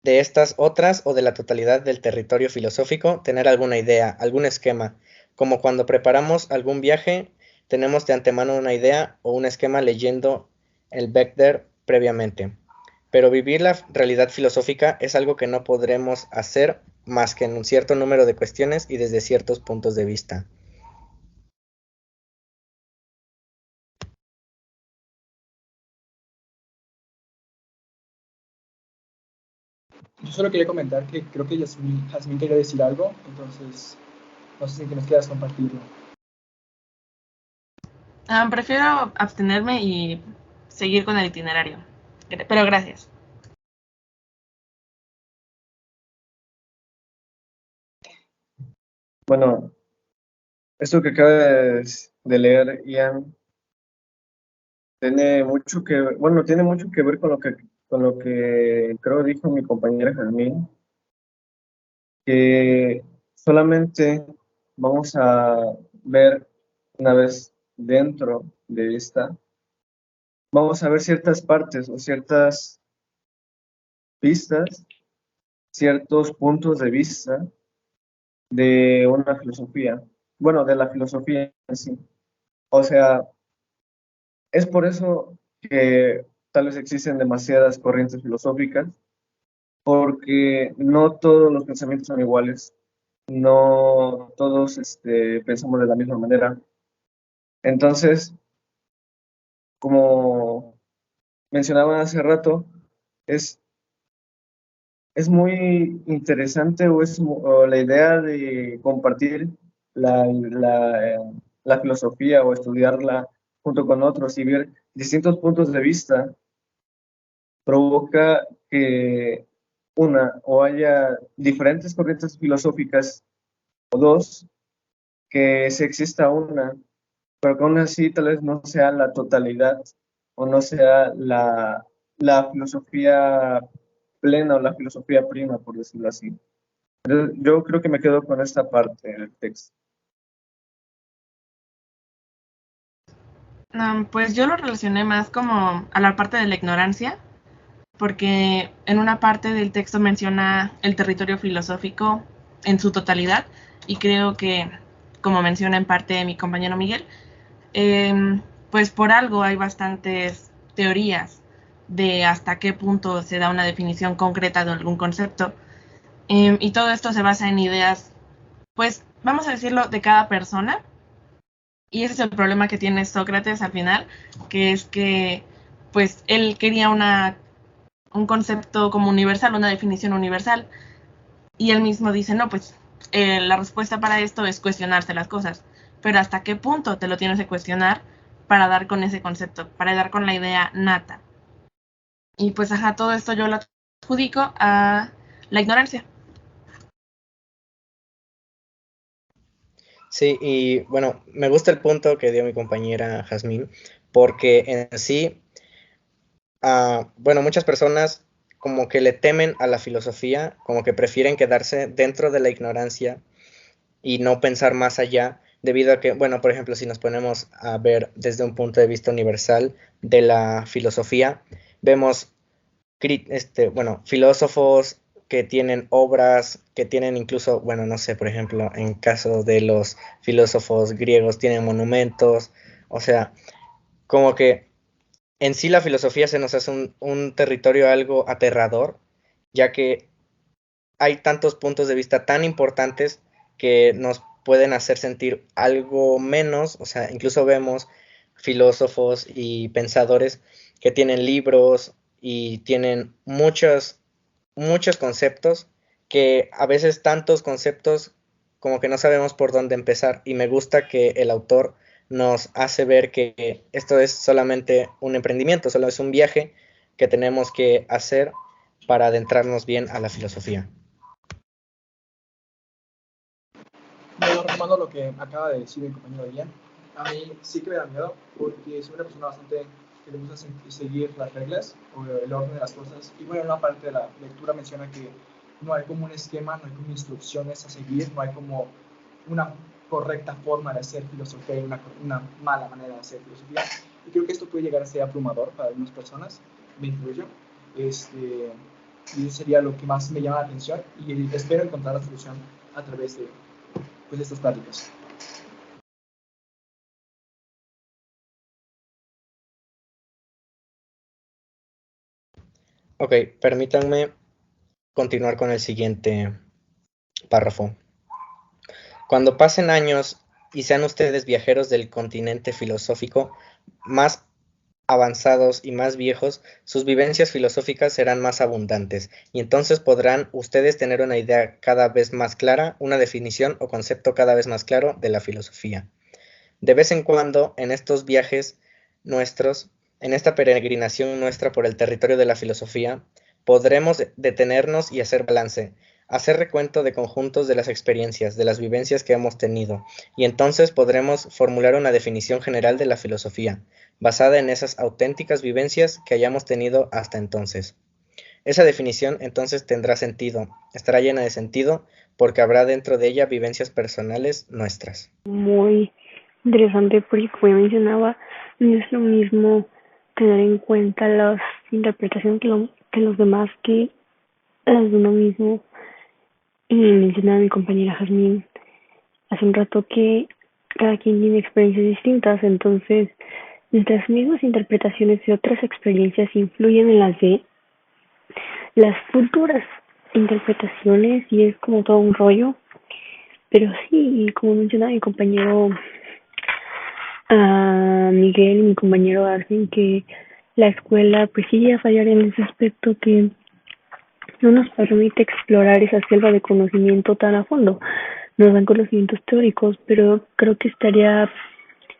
de estas otras o de la totalidad del territorio filosófico tener alguna idea, algún esquema, como cuando preparamos algún viaje, tenemos de antemano una idea o un esquema leyendo el Bechdel previamente. Pero vivir la realidad filosófica es algo que no podremos hacer más que en un cierto número de cuestiones y desde ciertos puntos de vista. Yo solo quería comentar que creo que Jazmín quería decir algo, entonces no sé si que nos quieras compartirlo. Prefiero abstenerme y seguir con el itinerario. Pero gracias. Bueno, Esto que acaba de leer Ian tiene mucho que, bueno, tiene mucho que ver con lo que creo dijo mi compañera Jazmín, que solamente vamos a ver una vez dentro de esta, vamos a ver ciertas partes o ciertas pistas, ciertos puntos de vista de una filosofía, bueno, de la filosofía en sí. O sea, es por eso que tal vez existen demasiadas corrientes filosóficas, porque no todos los pensamientos son iguales, no todos pensamos de la misma manera. Entonces, como mencionaba hace rato, es, es muy interesante o la idea de compartir la filosofía o estudiarla junto con otros y ver distintos puntos de vista provoca que o haya diferentes corrientes filosóficas o dos, que se exista una, pero que aún así tal vez no sea la totalidad o no sea la filosofía plena o la filosofía prima, por decirlo así. Entonces, yo creo que me quedo con esta parte del texto. Pues yo lo relacioné más como a la parte de la ignorancia, porque en una parte del texto menciona el territorio filosófico en su totalidad, y creo que, como menciona en parte mi compañero Miguel, pues por algo hay bastantes teorías de hasta qué punto se da una definición concreta de algún concepto, y todo esto se basa en ideas, pues vamos a decirlo, de cada persona. Y ese es el problema que tiene Sócrates al final, que es que pues él quería un concepto como universal, una definición universal, y él mismo dice, no, pues la respuesta para esto es cuestionarse las cosas, pero ¿hasta qué punto te lo tienes que cuestionar para dar con ese concepto, para dar con la idea nata? Y pues ajá, todo esto yo lo adjudico a la ignorancia. Sí, y bueno, me gusta el punto que dio mi compañera Jazmín, porque en sí, bueno, muchas personas como que le temen a la filosofía, como que prefieren quedarse dentro de la ignorancia y no pensar más allá, debido a que, bueno, por ejemplo, si nos ponemos a ver desde un punto de vista universal de la filosofía, vemos bueno, filósofos que tienen obras, que tienen incluso, bueno, no sé, por ejemplo, en caso de los filósofos griegos, tienen monumentos, o sea, como que en sí la filosofía se nos hace un territorio algo aterrador, ya que hay tantos puntos de vista tan importantes que nos pueden hacer sentir algo menos, o sea, incluso vemos filósofos y pensadores que tienen libros y tienen muchos conceptos, que a veces tantos conceptos como que no sabemos por dónde empezar, y me gusta que el autor nos hace ver que esto es solamente un emprendimiento, solo es un viaje que tenemos que hacer para adentrarnos bien a la filosofía. Bueno, retomando lo que acaba de decir mi compañero Ian, a mí sí que me da miedo porque soy una persona bastante que le gusta seguir las reglas o el orden de las cosas. Y bueno, en una parte de la lectura menciona que no hay como un esquema, no hay como instrucciones a seguir, no hay como una correcta forma de hacer filosofía y una mala manera de hacer filosofía. Y creo que esto puede llegar a ser abrumador para algunas personas, me incluyo. Y eso sería lo que más me llama la atención y espero encontrar la solución a través de pues, estas pláticas. Ok, permítanme continuar con el siguiente párrafo. Cuando pasen años y sean ustedes viajeros del continente filosófico más avanzados y más viejos, sus vivencias filosóficas serán más abundantes, y entonces podrán ustedes tener una idea cada vez más clara, una definición o concepto cada vez más claro de la filosofía. De vez en cuando, en estos viajes nuestros, en esta peregrinación nuestra por el territorio de la filosofía, podremos detenernos y hacer balance, hacer recuento de conjuntos de las experiencias, de las vivencias que hemos tenido, y entonces podremos formular una definición general de la filosofía, basada en esas auténticas vivencias que hayamos tenido hasta entonces. Esa definición entonces tendrá sentido, estará llena de sentido, porque habrá dentro de ella vivencias personales nuestras. Muy interesante porque, como ya mencionaba, no es lo mismo tener en cuenta las interpretaciones que los demás que las de uno mismo. Y mencionaba mi compañera Jazmín hace un rato que cada quien tiene experiencias distintas, entonces nuestras mismas interpretaciones de otras experiencias influyen en las de las futuras interpretaciones y es como todo un rollo. Pero sí, como mencionaba mi compañero Miguel y mi compañero Arvin, que la escuela pues sí a fallar en ese aspecto que no nos permite explorar esa selva de conocimiento tan a fondo. Nos dan conocimientos teóricos, pero creo que estaría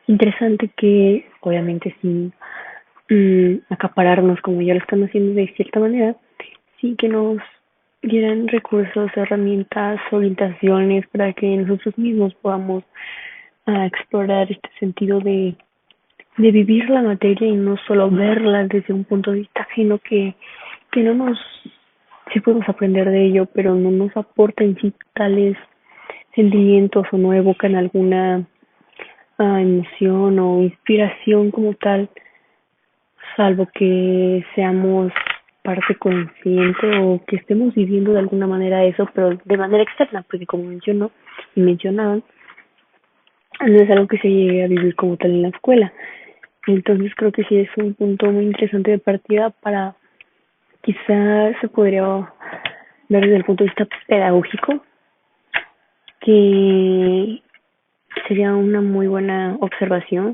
interesante que, obviamente sin acapararnos como ya lo están haciendo de cierta manera, sí que nos dieran recursos, herramientas, orientaciones para que nosotros mismos podamos explorar este sentido de vivir la materia y no solo verla desde un punto de vista ajeno que no nos, sí podemos aprender de ello, pero no nos aporta en sí tales sentimientos o no evocan alguna emoción o inspiración como tal, salvo que seamos parte consciente o que estemos viviendo de alguna manera eso, pero de manera externa, porque como mencionó y mencionaban, no es algo que se llegue a vivir como tal en la escuela. Entonces creo que sí es un punto muy interesante de partida para quizás se podría ver desde el punto de vista pedagógico, que sería una muy buena observación,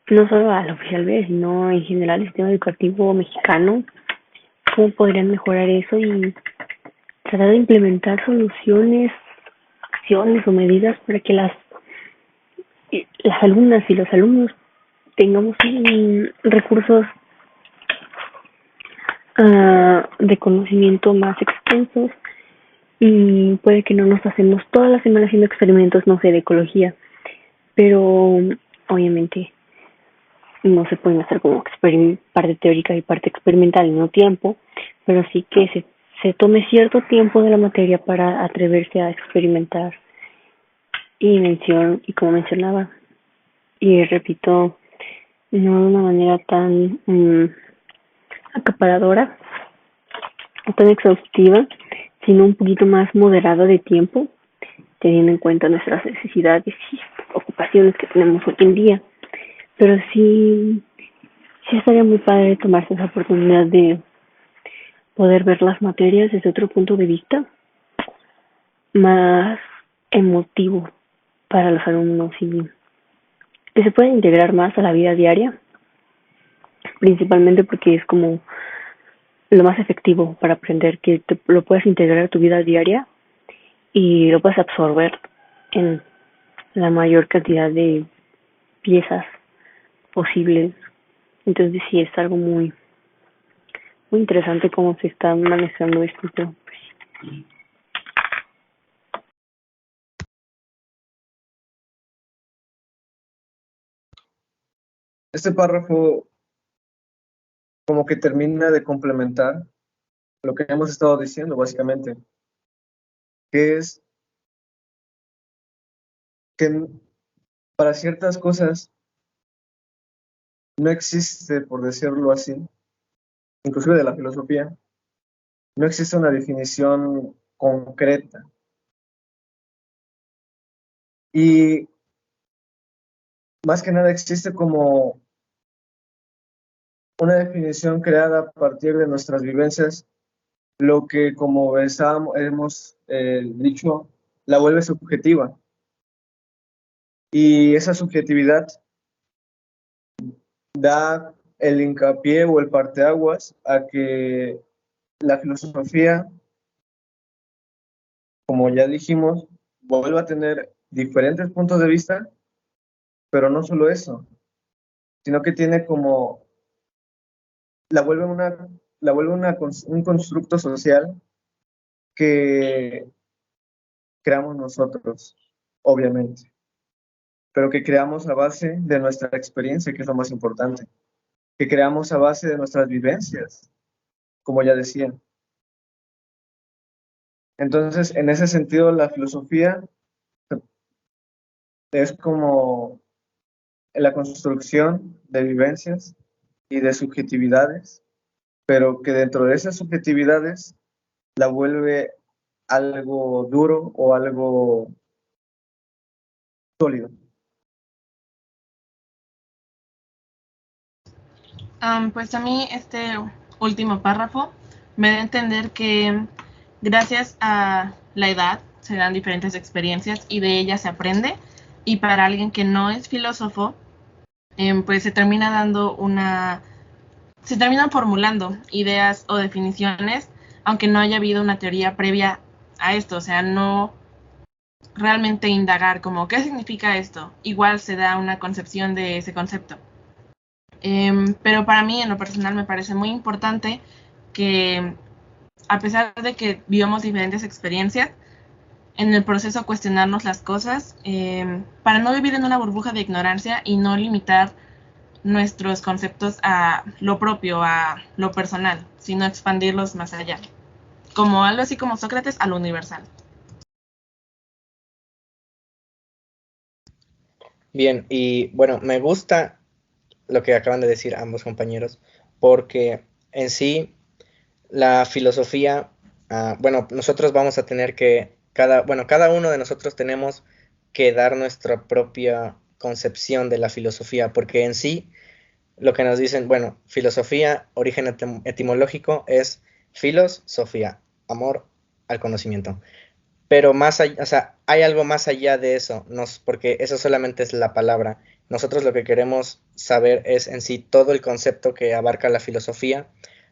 no solo al oficial B, sino en general el sistema educativo mexicano, cómo podrían mejorar eso y tratar de implementar soluciones, acciones o medidas para que las alumnas y los alumnos tengamos recursos de conocimiento más extensos y puede que no nos hacemos toda la semana haciendo experimentos, no sé, de ecología, pero obviamente no se pueden hacer como parte teórica y parte experimental al mismo tiempo, pero sí que se tome cierto tiempo de la materia para atreverse a experimentar y como mencionaba, y repito, no de una manera tan acaparadora o tan exhaustiva, sino un poquito más moderada de tiempo, teniendo en cuenta nuestras necesidades y ocupaciones que tenemos hoy en día. Pero sí estaría muy padre tomarse esa oportunidad de poder ver las materias desde otro punto de vista, más emotivo para los alumnos y que se pueda integrar más a la vida diaria, principalmente porque es como lo más efectivo para aprender, que lo puedas integrar a tu vida diaria y lo puedas absorber en la mayor cantidad de piezas posibles. Entonces sí es algo muy interesante cómo se está manejando esto. Pero, pues, Este párrafo como que termina de complementar lo que hemos estado diciendo, básicamente, que es que para ciertas cosas no existe, por decirlo así, inclusive de la filosofía, no existe una definición concreta. Y más que nada existe como una definición creada a partir de nuestras vivencias, lo que, como hemos dicho, la vuelve subjetiva. Y esa subjetividad da el hincapié o el parteaguas a que la filosofía, como ya dijimos, vuelva a tener diferentes puntos de vista, pero no solo eso, sino que tiene como, la vuelve un constructo social que creamos nosotros, obviamente, pero que creamos a base de nuestra experiencia, que es lo más importante, que creamos a base de nuestras vivencias, como ya decía. Entonces, en ese sentido, la filosofía es como la construcción de vivencias y de subjetividades, pero que dentro de esas subjetividades la vuelve algo duro o algo sólido. Pues a mí este último párrafo me da a entender que gracias a la edad se dan diferentes experiencias y de ellas se aprende. Y para alguien que no es filósofo, pues se terminan formulando ideas o definiciones, aunque no haya habido una teoría previa a esto. O sea, no realmente indagar como qué significa esto. Igual se da una concepción de ese concepto. Pero para mí, en lo personal, me parece muy importante que, a pesar de que vivamos diferentes experiencias, en el proceso cuestionarnos las cosas, para no vivir en una burbuja de ignorancia y no limitar nuestros conceptos a lo propio, a lo personal, sino expandirlos más allá. Como algo así como Sócrates a lo universal. Bien, y bueno, me gusta lo que acaban de decir ambos compañeros, porque en sí la filosofía, bueno, nosotros vamos a tener que, cada uno de nosotros tenemos que dar nuestra propia concepción de la filosofía, porque en sí lo que nos dicen, bueno, filosofía, origen etimológico es philos, sofía, amor al conocimiento. Pero más allá, o sea, hay algo más allá de eso, porque eso solamente es la palabra. Nosotros lo que queremos saber es en sí todo el concepto que abarca la filosofía,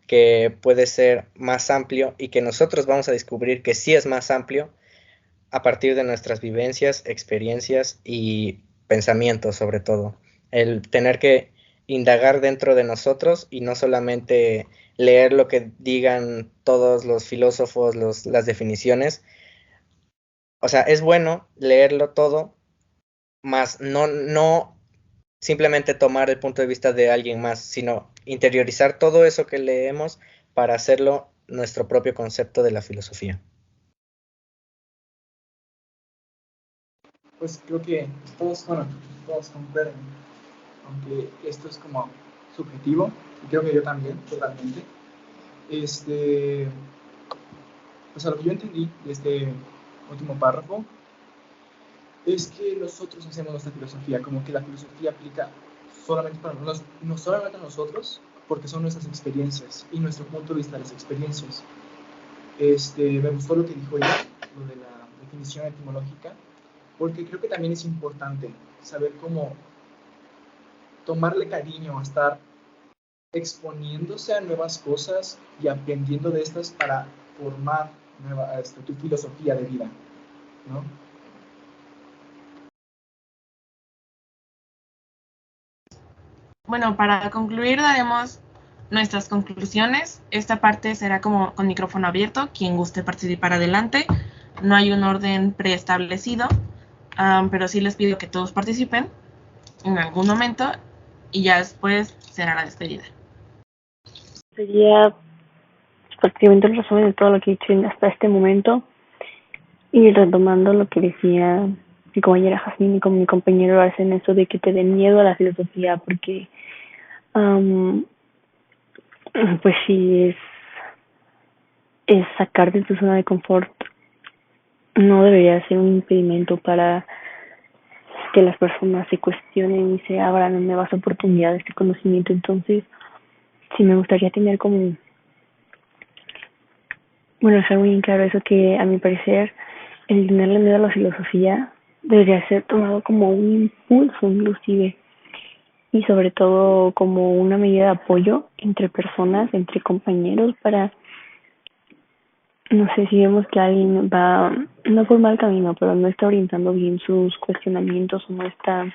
que puede ser más amplio y que nosotros vamos a descubrir que sí es más amplio a partir de nuestras vivencias, experiencias y pensamientos sobre todo. El tener que indagar dentro de nosotros y no solamente leer lo que digan todos los filósofos, las definiciones. O sea, es bueno leerlo todo, más no simplemente tomar el punto de vista de alguien más, sino interiorizar todo eso que leemos para hacerlo nuestro propio concepto de la filosofía. Pues creo que todos, bueno, todos concuerdan, aunque esto es como subjetivo, y creo que yo también, totalmente. Pues a lo que yo entendí de este último párrafo es que nosotros hacemos nuestra filosofía, como que la filosofía aplica solamente para nosotros, no solamente a nosotros, porque son nuestras experiencias y nuestro punto de vista de las experiencias. Me gustó lo que dijo ella, lo de la definición etimológica, porque creo que también es importante saber cómo tomarle cariño a estar exponiéndose a nuevas cosas y aprendiendo de estas para formar tu filosofía de vida, ¿no? Bueno, para concluir daremos nuestras conclusiones. Esta parte será como con micrófono abierto, quien guste participar adelante. No hay un orden preestablecido, pero sí les pido que todos participen en algún momento y ya después será la despedida. Sería prácticamente el resumen de todo lo que he dicho hasta este momento y retomando lo que decía mi compañera Jazmín y con mi compañero Arsen, eso de que te den miedo a la filosofía porque pues sí es sacar de tu zona de confort, no debería ser un impedimento para que las personas se cuestionen y se abran nuevas oportunidades de conocimiento. Entonces sí me gustaría tener como, bueno, dejar muy bien claro eso, que a mi parecer el tenerle miedo a la filosofía debería ser tomado como un impulso inclusive, y sobre todo como una medida de apoyo entre personas, entre compañeros, para, no sé, si vemos que alguien va, no por mal camino, pero no está orientando bien sus cuestionamientos o no está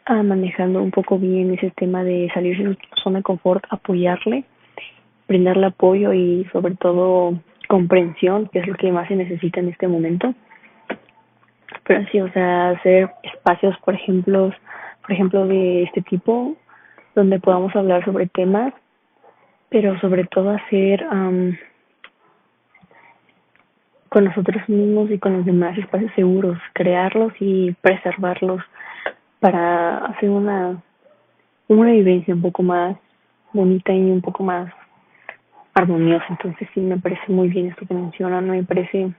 manejando un poco bien ese tema de salirse de su zona de confort, apoyarle, brindarle apoyo y sobre todo comprensión, que es lo que más se necesita en este momento. Pero sí, o sea, hacer espacios, por ejemplo, de este tipo, donde podamos hablar sobre temas, pero sobre todo hacer con nosotros mismos y con los demás espacios seguros, crearlos y preservarlos para hacer una vivencia un poco más bonita y un poco más armoniosa. Entonces sí, me parece muy bien esto que mencionan, me parece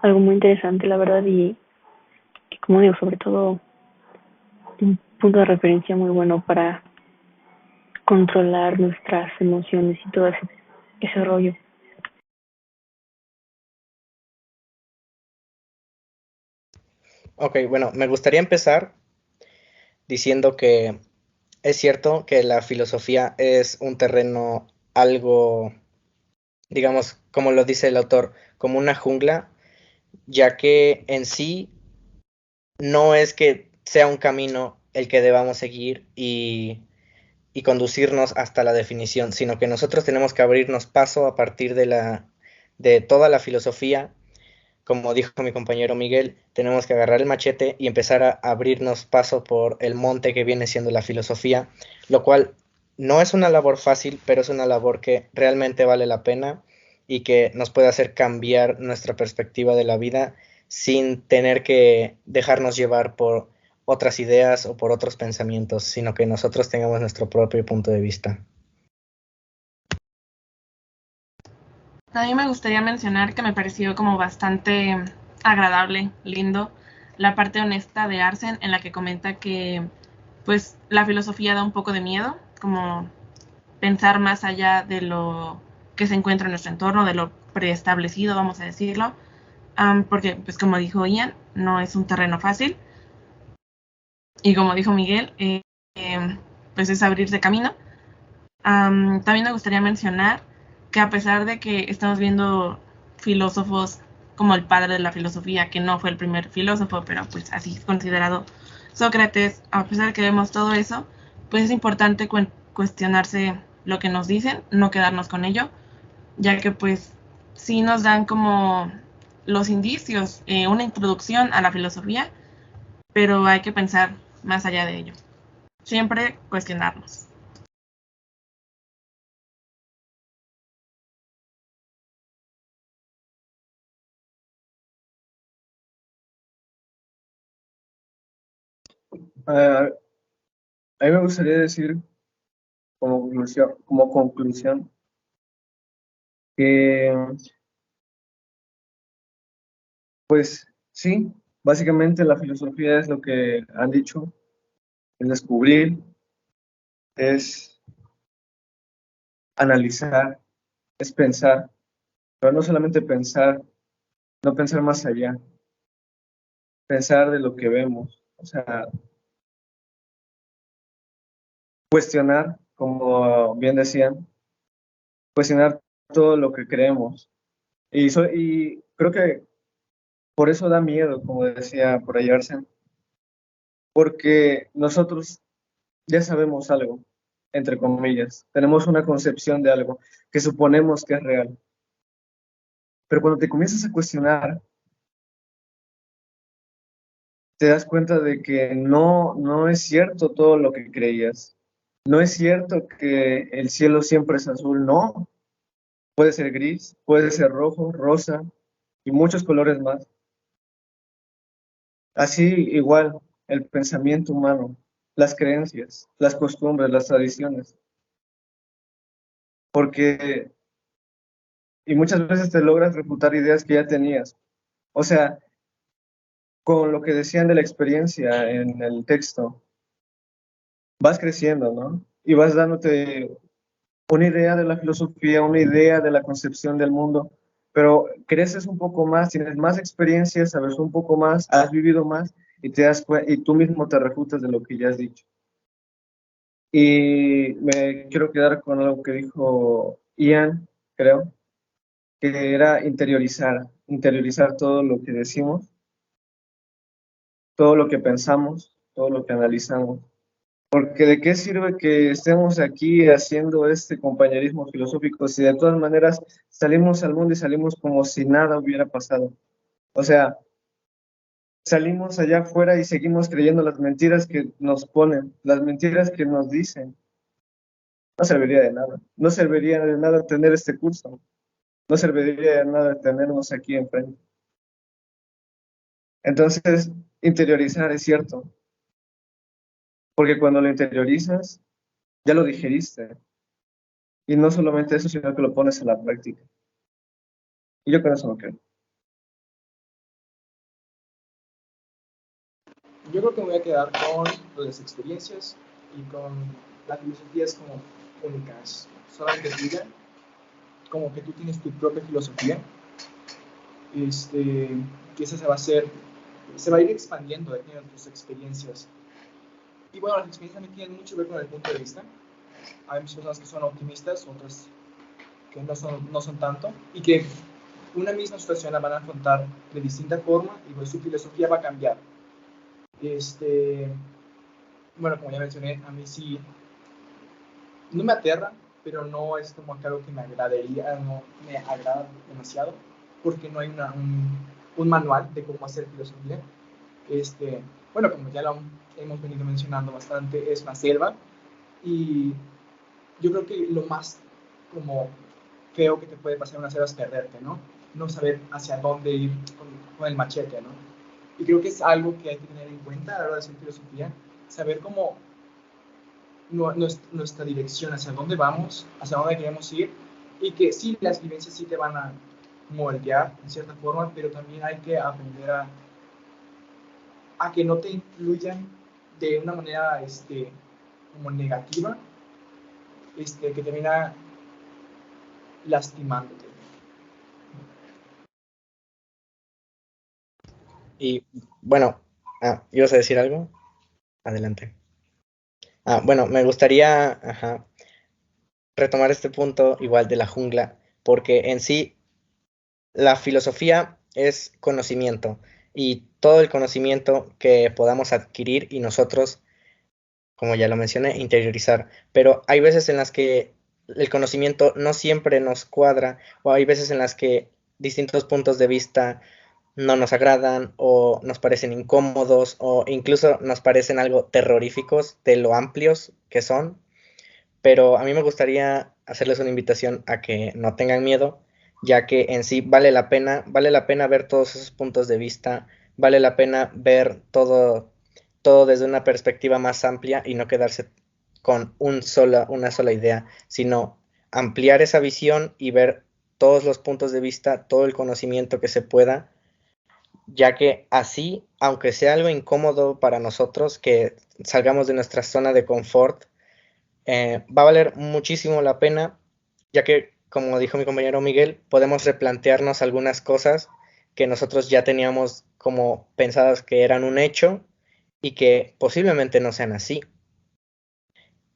algo muy interesante, la verdad, y como digo, sobre todo un punto de referencia muy bueno para controlar nuestras emociones y todo ese rollo. Ok, bueno, me gustaría empezar diciendo que es cierto que la filosofía es un terreno algo, digamos, como lo dice el autor, como una jungla, ya que en sí no es que sea un camino el que debamos seguir y conducirnos hasta la definición, sino que nosotros tenemos que abrirnos paso a partir de toda la filosofía. Como dijo mi compañero Miguel, tenemos que agarrar el machete y empezar a abrirnos paso por el monte que viene siendo la filosofía, lo cual no es una labor fácil, pero es una labor que realmente vale la pena y que nos puede hacer cambiar nuestra perspectiva de la vida sin tener que dejarnos llevar por otras ideas o por otros pensamientos, sino que nosotros tengamos nuestro propio punto de vista. A mí me gustaría mencionar que me pareció como bastante agradable, lindo, la parte honesta de Arsen en la que comenta que pues la filosofía da un poco de miedo, como pensar más allá de lo que se encuentra en nuestro entorno, de lo preestablecido, vamos a decirlo, porque pues como dijo Ian, no es un terreno fácil y como dijo Miguel, pues es abrirse camino. También me gustaría mencionar que a pesar de que estamos viendo filósofos como el padre de la filosofía, que no fue el primer filósofo, pero pues así es considerado Sócrates, a pesar de que vemos todo eso, pues es importante cuestionarse lo que nos dicen, no quedarnos con ello, ya que pues sí nos dan como los indicios, una introducción a la filosofía, pero hay que pensar más allá de ello. Siempre cuestionarnos. A mí me gustaría decir como conclusión que, pues sí, básicamente la filosofía es lo que han dicho, es descubrir, es analizar, es pensar, pero no solamente pensar, no pensar más allá, pensar de lo que vemos, o sea, cuestionar, como bien decían, cuestionar todo lo que creemos. Y creo que por eso da miedo, como decía por ahí Arsen, porque nosotros ya sabemos algo, entre comillas, tenemos una concepción de algo que suponemos que es real. Pero cuando te comienzas a cuestionar, te das cuenta de que no es cierto todo lo que creías. No es cierto que el cielo siempre es azul, no. Puede ser gris, puede ser rojo, rosa y muchos colores más. Así igual el pensamiento humano, las creencias, las costumbres, las tradiciones. Porque, y muchas veces te logras refutar ideas que ya tenías. O sea, con lo que decían de la experiencia en el texto, vas creciendo, ¿no? Y vas dándote una idea de la filosofía, una idea de la concepción del mundo, pero creces un poco más, tienes más experiencias, sabes un poco más, has vivido más y y tú mismo te refutas de lo que ya has dicho. Y me quiero quedar con algo que dijo Ian, creo, que era interiorizar todo lo que decimos, todo lo que pensamos, todo lo que analizamos. Porque ¿de qué sirve que estemos aquí haciendo este compañerismo filosófico si de todas maneras salimos al mundo y salimos como si nada hubiera pasado? O sea, salimos allá afuera y seguimos creyendo las mentiras que nos ponen, las mentiras que nos dicen. No serviría de nada. No serviría de nada tener este curso. No serviría de nada tenernos aquí enfrente. Entonces, interiorizar es cierto, porque cuando lo interiorizas, ya lo digeriste. Y no solamente eso, sino que lo pones en la práctica. Y yo con eso no creo. Yo creo que me voy a quedar con las experiencias y con las filosofías como únicas, solamente tuya, como que tú tienes tu propia filosofía, que esa se va a ir expandiendo dependiendo de tus experiencias. Y bueno, las experiencias también tienen mucho que ver con el punto de vista. Hay muchas personas que son optimistas, otras que no son tanto, y que una misma situación la van a afrontar de distinta forma y pues su filosofía va a cambiar. Bueno, como ya mencioné, a mí sí, no me aterra, pero no es como que algo que me agradaría, no me agrada demasiado, porque no hay un manual de cómo hacer filosofía. Bueno, como ya lo hemos venido mencionando bastante, es una selva, y yo creo que lo más como feo que te puede pasar en una selva es perderte, ¿no? No saber hacia dónde ir con el machete, ¿no? Y creo que es algo que hay que tener en cuenta a la hora de hacer filosofía, saber cómo nuestra dirección, hacia dónde vamos, hacia dónde queremos ir, y que sí, las vivencias sí te van a moldear en cierta forma, pero también hay que aprender a que no te influyan de una manera como negativa, que termina lastimándote. Y bueno, ¿ibas a decir algo? Adelante. Bueno, me gustaría retomar este punto igual de la jungla, porque en sí la filosofía es conocimiento y todo el conocimiento que podamos adquirir y nosotros, como ya lo mencioné, interiorizar. Pero hay veces en las que el conocimiento no siempre nos cuadra o hay veces en las que distintos puntos de vista no nos agradan o nos parecen incómodos o incluso nos parecen algo terroríficos de lo amplios que son. Pero a mí me gustaría hacerles una invitación a que no tengan miedo, ya que en sí vale la pena ver todos esos puntos de vista, vale la pena ver todo desde una perspectiva más amplia y no quedarse con una sola idea, sino ampliar esa visión y ver todos los puntos de vista, todo el conocimiento que se pueda, ya que así, aunque sea algo incómodo para nosotros, que salgamos de nuestra zona de confort, va a valer muchísimo la pena, ya que, como dijo mi compañero Miguel, podemos replantearnos algunas cosas que nosotros ya teníamos como pensadas que eran un hecho y que posiblemente no sean así.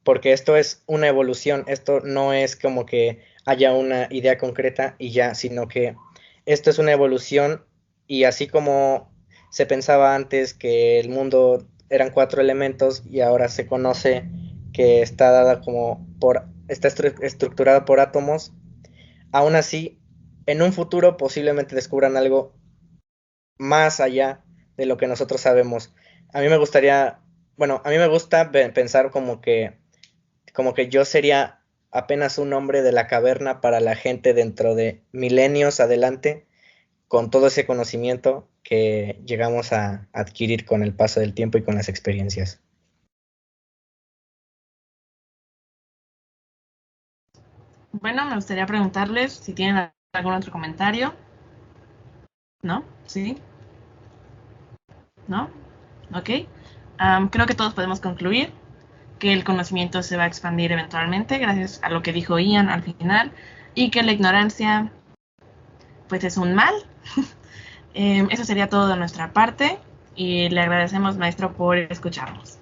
Porque esto es una evolución, esto no es como que haya una idea concreta y ya, sino que esto es una evolución y así como se pensaba antes que el mundo eran 4 elementos y ahora se conoce que está dada está estructurada por átomos, aún así, en un futuro posiblemente descubran algo más allá de lo que nosotros sabemos. A mí me gustaría, bueno, a mí me gusta pensar como que yo sería apenas un hombre de la caverna para la gente dentro de milenios adelante, con todo ese conocimiento que llegamos a adquirir con el paso del tiempo y con las experiencias. Bueno, me gustaría preguntarles si tienen algún otro comentario. ¿No? ¿Sí? ¿No? ¿Ok? Creo que todos podemos concluir que el conocimiento se va a expandir eventualmente gracias a lo que dijo Ian al final y que la ignorancia pues es un mal. Eso sería todo de nuestra parte y le agradecemos, maestro, por escucharnos.